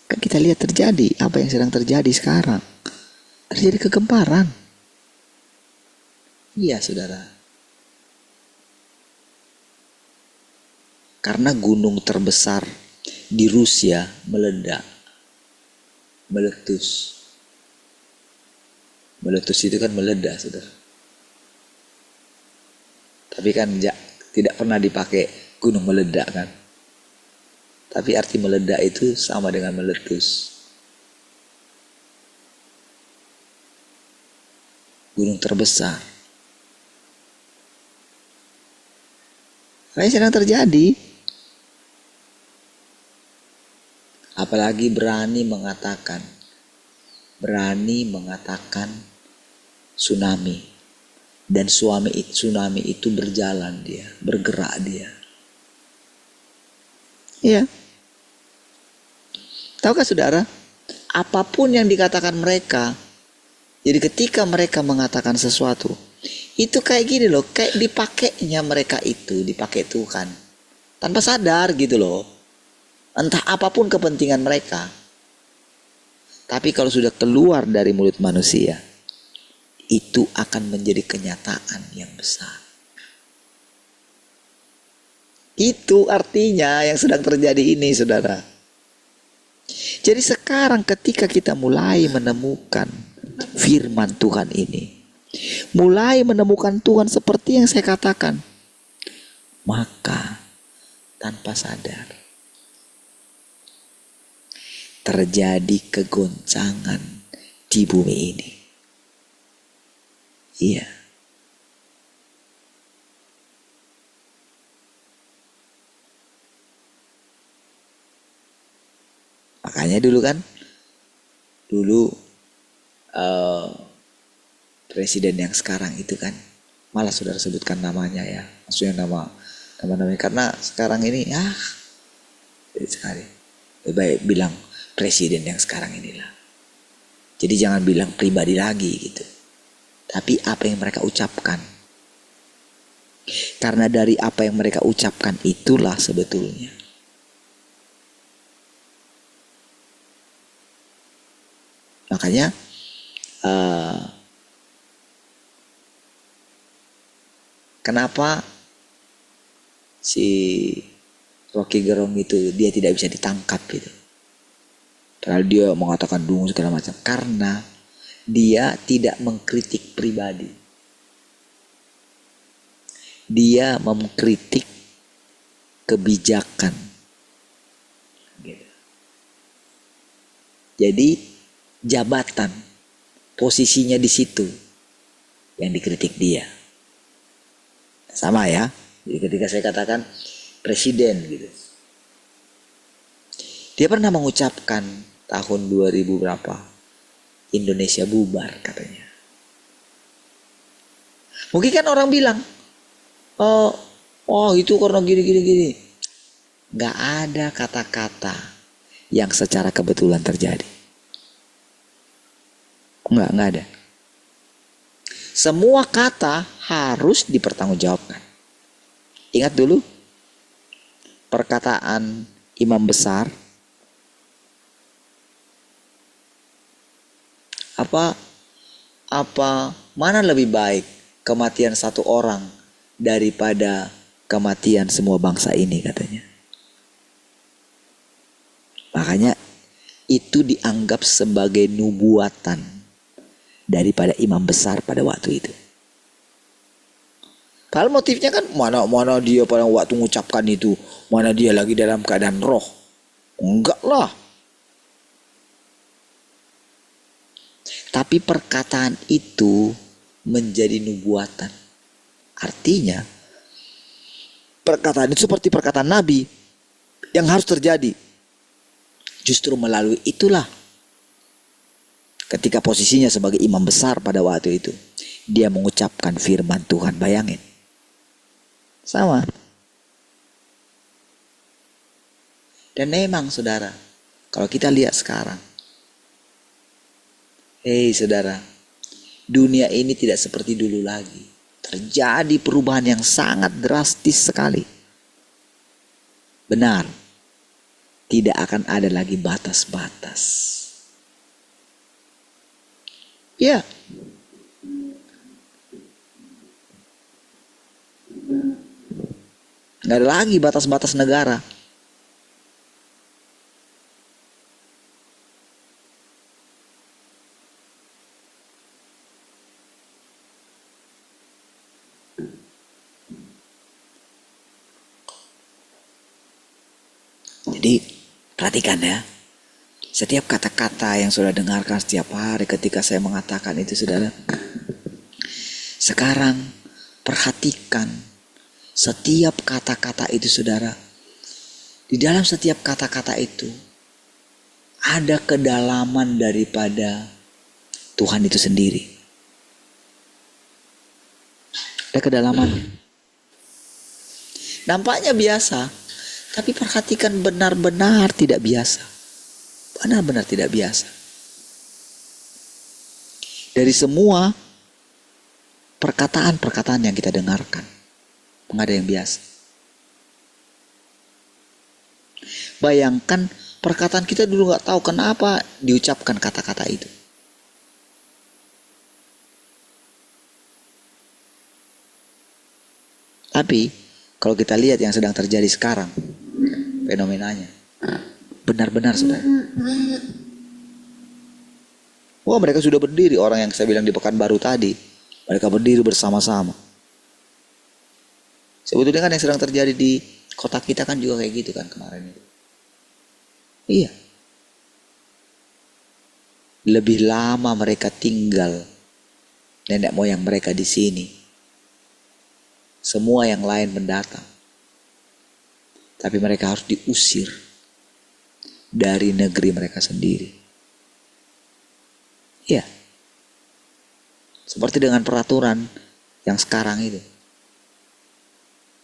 Kan kita lihat terjadi apa yang sedang terjadi sekarang. Terjadi kegemparan. Iya saudara. Karena gunung terbesar di Rusia meledak. Meletus. Meletus itu kan meledak saudara. Tapi kan tidak pernah dipakai gunung meledak kan. Tapi arti meledak itu sama dengan meletus. Gunung terbesar. Apa yang sedang terjadi? Apalagi berani mengatakan tsunami. Dan tsunami itu berjalan dia, bergerak dia. Iya. Tahukah saudara, apapun yang dikatakan mereka, jadi ketika mereka mengatakan sesuatu, itu kayak gini loh, kayak dipakainya mereka itu, dipakai Tuhan. Tanpa sadar gitu loh. Entah apapun kepentingan mereka. Tapi kalau sudah keluar dari mulut manusia, itu akan menjadi kenyataan yang besar. Itu artinya yang sedang terjadi ini, saudara. Jadi sekarang ketika kita mulai menemukan firman Tuhan ini, mulai menemukan Tuhan seperti yang saya katakan, maka tanpa sadar terjadi kegoncangan di bumi ini. Iya. Makanya dulu kan, presiden yang sekarang itu kan, malah saudara sebutkan namanya ya, maksudnya namanya karena sekarang ini sekali lebih baik bilang presiden yang sekarang inilah. Jadi jangan bilang pribadi lagi gitu, tapi apa yang mereka ucapkan. Karena dari apa yang mereka ucapkan itulah sebetulnya makanya kenapa si Rocky Gerung itu dia tidak bisa ditangkap gitu. Padahal dia mengatakan dungu segala macam. Karena dia tidak mengkritik pribadi. Dia mengkritik kebijakan. Gitu. Jadi jabatan, posisinya di situ yang dikritik dia. Sama ya. Jadi ketika saya katakan presiden gitu, dia pernah mengucapkan tahun 2000 berapa, Indonesia bubar katanya. Mungkin kan orang bilang, oh itu karena gini. Gak ada kata-kata yang secara kebetulan terjadi. Enggak ada. Semua kata harus dipertanggungjawabkan. Ingat dulu perkataan imam besar, mana lebih baik kematian satu orang daripada kematian semua bangsa ini katanya. Makanya itu dianggap sebagai nubuatan daripada imam besar pada waktu itu. Padahal motifnya kan mana dia pada waktu mengucapkan itu, mana dia lagi dalam keadaan roh. Enggak lah. Tapi perkataan itu menjadi nubuatan. Artinya perkataan itu seperti perkataan Nabi yang harus terjadi. Justru melalui itulah ketika posisinya sebagai imam besar pada waktu itu, dia mengucapkan firman Tuhan. Bayangin. Sama. Dan memang saudara, kalau kita lihat sekarang, saudara, dunia ini tidak seperti dulu lagi. Terjadi perubahan yang sangat drastis sekali. Benar, tidak akan ada lagi batas-batas. Ya. Nggak ada lagi batas-batas negara. Jadi perhatikan ya. Setiap kata-kata yang saudara dengarkan setiap hari ketika saya mengatakan itu saudara. Sekarang perhatikan setiap kata-kata itu saudara. Di dalam setiap kata-kata itu ada kedalaman daripada Tuhan itu sendiri. Ada kedalaman. Nampaknya biasa, tapi perhatikan benar-benar tidak biasa. Benar-benar tidak biasa. Dari semua perkataan-perkataan yang kita dengarkan, nggak ada yang biasa. Bayangkan perkataan kita dulu nggak tahu kenapa diucapkan kata-kata itu. Tapi Kalau kita lihat yang sedang terjadi sekarang, fenomenanya, benar-benar saudara. Wah, mereka sudah berdiri, orang yang saya bilang di Pekanbaru tadi, mereka berdiri bersama-sama. Sebetulnya kan yang sedang terjadi di kota kita kan juga kayak gitu kan kemarin itu. Iya. Lebih lama mereka tinggal nenek moyang mereka di sini. Semua yang lain mendatang. Tapi mereka harus diusir dari negeri mereka sendiri. Iya. Seperti dengan peraturan yang sekarang itu.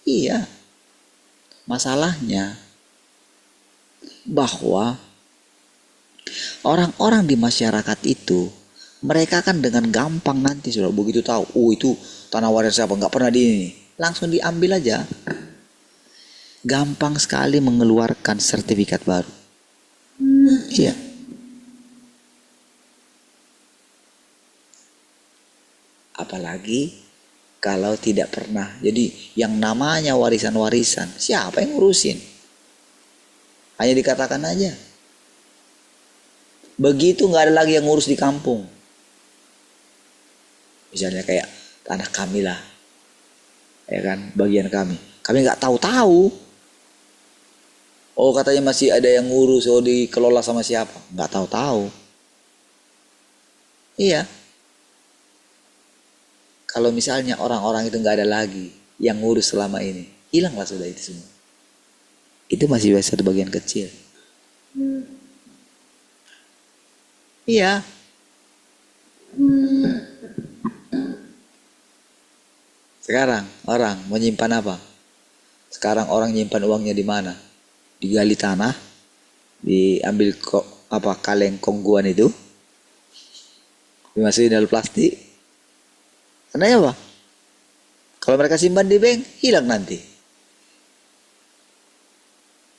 Iya. Masalahnya bahwa orang-orang di masyarakat itu, mereka kan dengan gampang nanti sudah begitu tahu, oh itu tanah waris siapa, nggak pernah di ini, langsung diambil aja. Gampang sekali mengeluarkan sertifikat baru. Iya. Apalagi kalau tidak pernah. Jadi yang namanya warisan-warisan, siapa yang ngurusin? Hanya dikatakan aja. Begitu nggak ada lagi yang ngurus di kampung. Misalnya kayak tanah kami lah, ya kan, bagian kami. Kami nggak tahu-tahu. Oh katanya masih ada yang ngurus, oh dikelola sama siapa? Nggak tahu-tahu. Iya. Kalau misalnya orang-orang itu nggak ada lagi yang ngurus selama ini, hilanglah sudah itu semua. Itu masih satu bagian kecil. Iya. Sekarang orang menyimpan apa? Sekarang orang nyimpan uangnya di mana? Digali tanah, diambil kaleng kongguan itu, dimasukin dalam plastik. Kenapa apa? Kalau mereka simpan di bank, hilang nanti.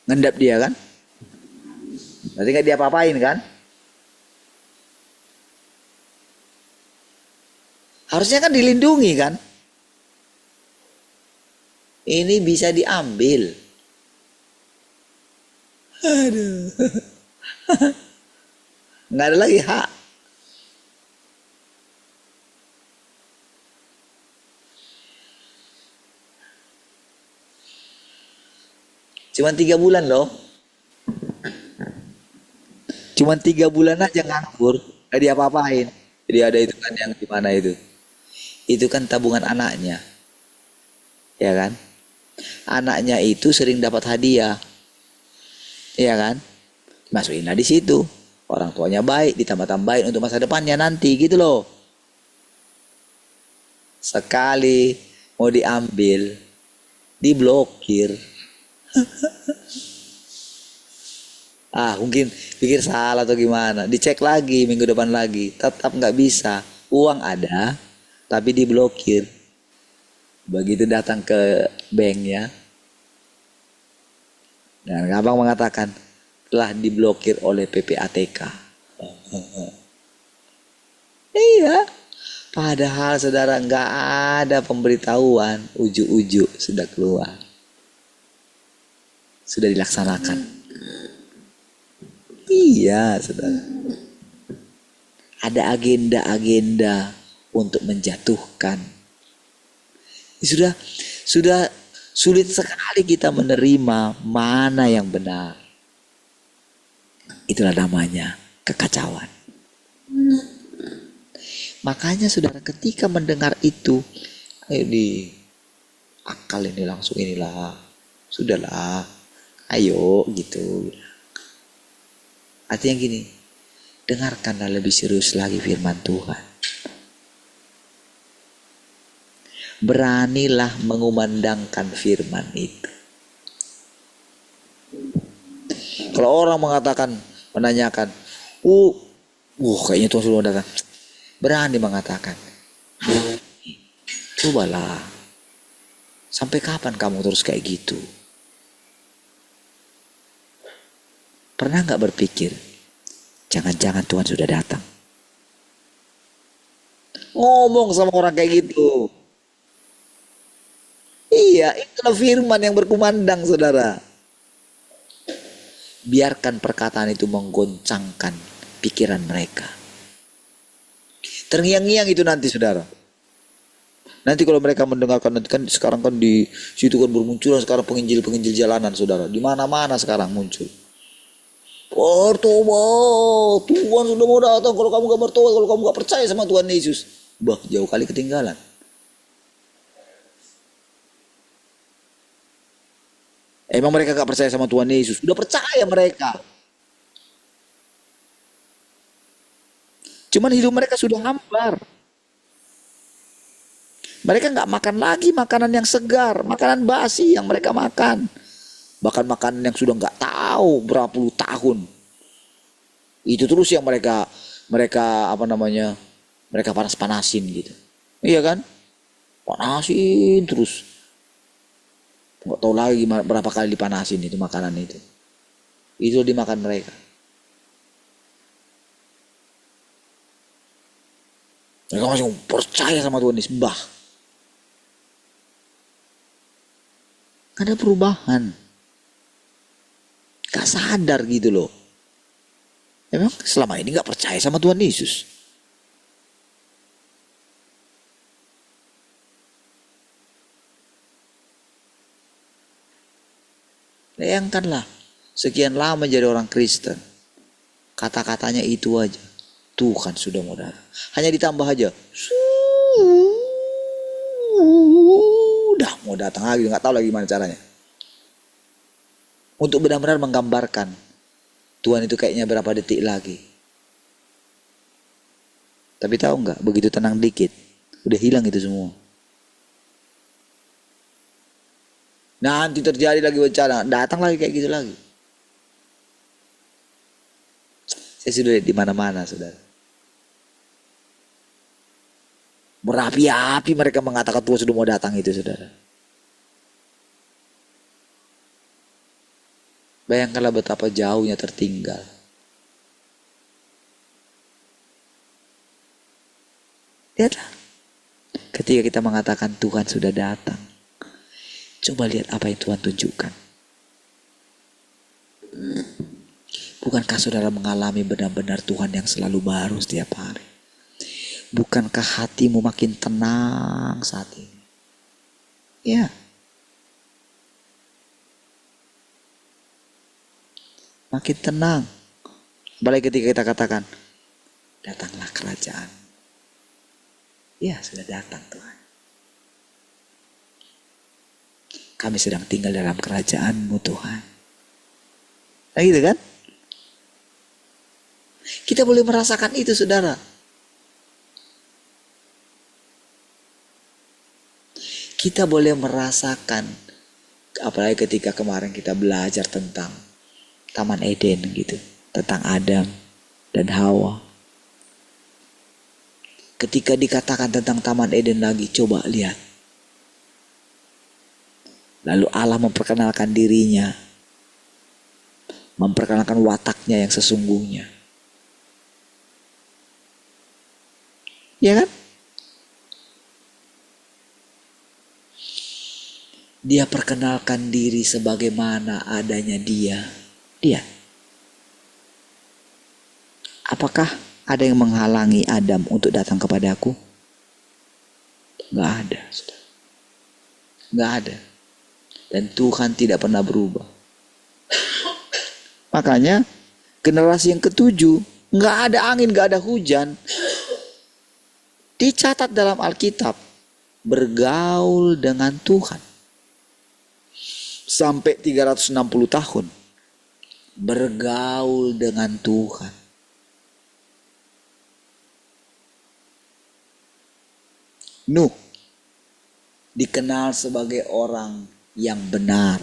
Ngendap dia kan? Berarti nggak dia apa-apain kan? Harusnya kan dilindungi kan? Ini bisa diambil. Aduh. Nggak ada lagi hak. Cuman 3 bulan loh. Cuman 3 bulan aja nganggur. Gak diapa-apain. Jadi ada itu kan yang di mana itu. Itu kan tabungan anaknya. Ya kan? Anaknya itu sering dapat hadiah. Ya kan? Masukinlah di situ. Orang tuanya baik, ditambah-tambahin untuk masa depannya nanti gitu loh. Sekali mau diambil, diblokir. Mungkin pikir salah atau gimana, dicek lagi minggu depan lagi, tetap nggak bisa. Uang ada tapi diblokir. Begitu datang ke banknya, dan abang mengatakan telah diblokir oleh PPATK. Iya, padahal saudara nggak ada pemberitahuan, ujuk-ujuk sudah keluar. Sudah dilaksanakan. Iya, saudara. Ada agenda-agenda untuk menjatuhkan. Sudah sulit sekali kita menerima mana yang benar. Itulah namanya kekacauan. Makanya saudara ketika mendengar itu, ayo di akal ini langsung inilah. Sudahlah. Ayo gitu. Artinya gini, dengarkanlah lebih serius lagi firman Tuhan. Beranilah mengumandangkan firman itu. Kalau orang mengatakan, menanyakan, kayaknya Tuhan sudah datang. Berani mengatakan, cobalah. Sampai kapan kamu terus kayak gitu? Pernah gak berpikir, jangan-jangan Tuhan sudah datang? Ngomong sama orang kayak gitu. Iya, itu adalah firman yang berkumandang, saudara. Biarkan perkataan itu menggoncangkan pikiran mereka. Terngiang-ngiang itu nanti, saudara. Nanti kalau mereka mendengarkan, nanti kan sekarang kan di situ kan bermunculan sekarang penginjil-penginjil jalanan, saudara. Di mana-mana sekarang muncul. Bertobat, Tuhan sudah mau datang. Kalau kamu gak bertobat, kalau kamu gak percaya sama Tuhan Yesus, bah, jauh kali ketinggalan. Emang mereka gak percaya sama Tuhan Yesus? Sudah percaya mereka. Cuman hidup mereka sudah hambar. Mereka gak makan lagi makanan yang segar, makanan basi yang mereka makan. Bahkan makanan yang sudah gak tahu berapa puluh tahun. Itu terus yang mereka mereka panas-panasin gitu. Iya kan? Panasin terus. Nggak tahu lagi berapa kali dipanasin itu makanan itu. Itu dimakan mereka. Mereka masih percaya sama Tuhan Yesus. Bah, ada perubahan. Gak sadar gitu loh. Emang selama ini gak percaya sama Tuhan Yesus. Bayangkanlah, sekian lama jadi orang Kristen, kata-katanya itu aja. Tuhan sudah mau datang. Hanya ditambah aja, sudah mau datang lagi, nggak tahu lagi gimana caranya. Untuk benar-benar menggambarkan Tuhan itu kayaknya berapa detik lagi. Tapi tahu nggak, begitu tenang dikit, udah hilang itu semua. Nanti terjadi lagi bencana, datang lagi kayak gitu lagi. Saya sudah lihat di mana-mana, saudara. Berapi-api mereka mengatakan Tuhan sudah mau datang itu, saudara. Bayangkanlah betapa jauhnya tertinggal. Lihatlah, ketika kita mengatakan Tuhan sudah datang, coba lihat apa yang Tuhan tunjukkan. Bukankah saudara mengalami benar-benar Tuhan yang selalu baru setiap hari? Bukankah hatimu makin tenang saat ini? Ya. Makin tenang. Apalagi ketika kita katakan, datanglah kerajaan. Ya, sudah datang Tuhan. Kami sedang tinggal dalam kerajaan-Mu Tuhan. Nah gitu kan? Kita boleh merasakan itu, saudara. Kita boleh merasakan, apalagi ketika kemarin kita belajar tentang Taman Eden gitu, tentang Adam dan Hawa. Ketika dikatakan tentang Taman Eden lagi, coba lihat. Lalu Allah memperkenalkan dirinya, memperkenalkan wataknya yang sesungguhnya. Ya kan? Dia perkenalkan diri sebagaimana adanya dia. Apakah ada yang menghalangi Adam untuk datang kepadaku? Gak ada. Gak ada. Dan Tuhan tidak pernah berubah. Makanya generasi yang ketujuh, gak ada angin, gak ada hujan. Dicatat dalam Alkitab, bergaul dengan Tuhan. Sampai 360 tahun. Bergaul dengan Tuhan. Nuh dikenal sebagai orang yang benar.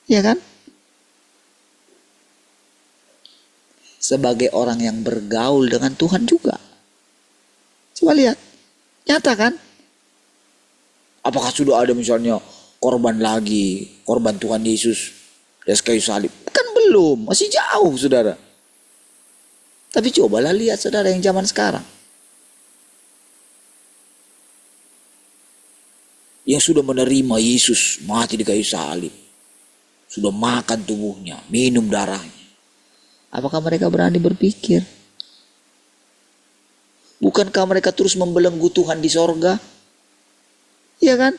Ya kan? Sebagai orang yang bergaul dengan Tuhan juga. Coba lihat. Nyata kan? Apakah sudah ada misalnya korban lagi, korban Tuhan Yesus dari kayu salib? Kan belum, masih jauh saudara. Tapi cobalah lihat saudara yang zaman sekarang. yang sudah menerima Yesus mati di kayu salib, sudah makan tubuhnya, minum darahnya, apakah mereka berani berpikir? Bukankah mereka terus membelenggu Tuhan di sorga? Iya kan?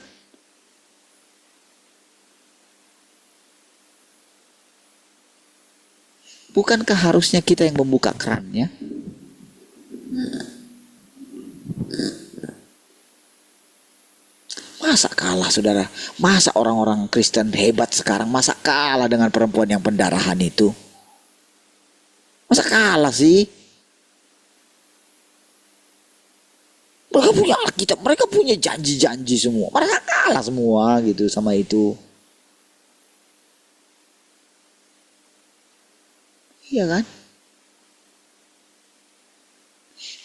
Bukankah harusnya kita yang membuka kerannya? Masa kalah, saudara? Masa orang-orang Kristen hebat sekarang, masa kalah dengan perempuan yang pendarahan itu? Masa kalah sih? Mereka punya Alkitab, mereka punya janji-janji semua. Mereka kalah semua gitu sama itu. Iya kan?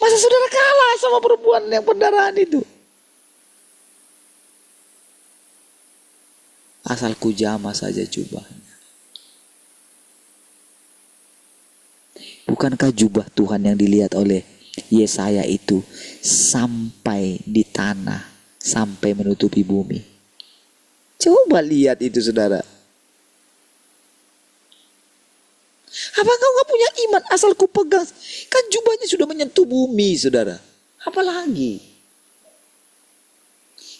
Masa saudara kalah sama perempuan yang pendarahan itu? Asal ku jamah saja jubahnya. Bukankah jubah Tuhan yang dilihat oleh Yesaya itu sampai di tanah, sampai menutupi bumi? Coba lihat itu, saudara. Apa engkau gak punya iman asal ku pegang? Kan jubahnya sudah menyentuh bumi, saudara. Apa lagi?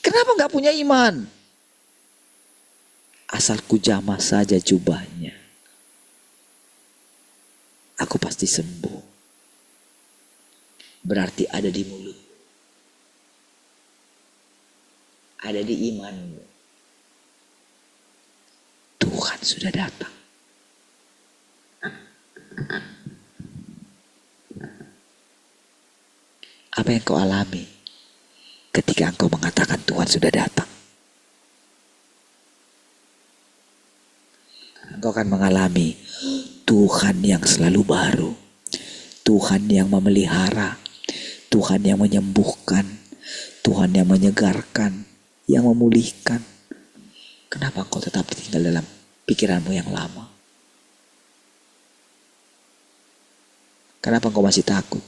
Kenapa gak punya iman? Asal ku jamah saja jubahnya, aku pasti sembuh. Berarti ada di mulut, ada di imanmu. Tuhan sudah datang. Apa yang kau alami ketika engkau mengatakan Tuhan sudah datang? Engkau akan mengalami Tuhan yang selalu baru, Tuhan yang memelihara, Tuhan yang menyembuhkan, Tuhan yang menyegarkan, yang memulihkan. Kenapa engkau tetap tinggal dalam pikiranmu yang lama? Kenapa engkau masih takut?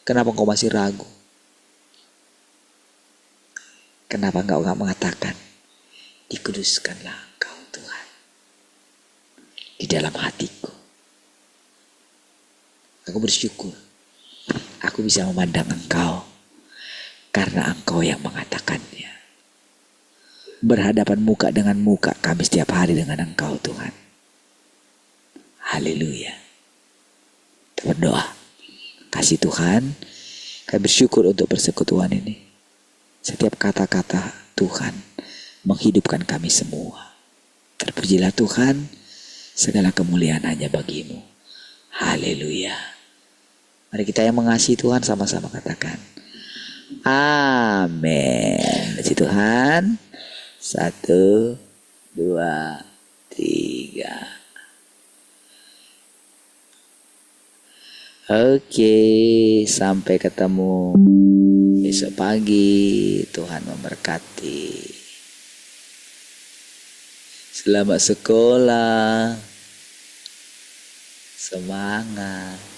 Kenapa engkau masih ragu? Kenapa engkau gak mengatakan, dikuduskanlah engkau Tuhan di dalam hatiku. Aku bersyukur aku bisa memandang engkau karena engkau yang mengatakannya. Berhadapan muka dengan muka kami setiap hari dengan engkau Tuhan. Haleluya. Kita berdoa. Kasih Tuhan, kami bersyukur untuk persekutuan ini. Setiap kata-kata Tuhan menghidupkan kami semua. Terpujilah Tuhan, segala kemuliaan hanya bagimu. Haleluya. Mari kita yang mengasihi Tuhan sama-sama katakan, amin. Puji Tuhan. 1, 2, 3. Oke, sampai ketemu besok pagi. Tuhan memberkati. Selamat sekolah. Semangat.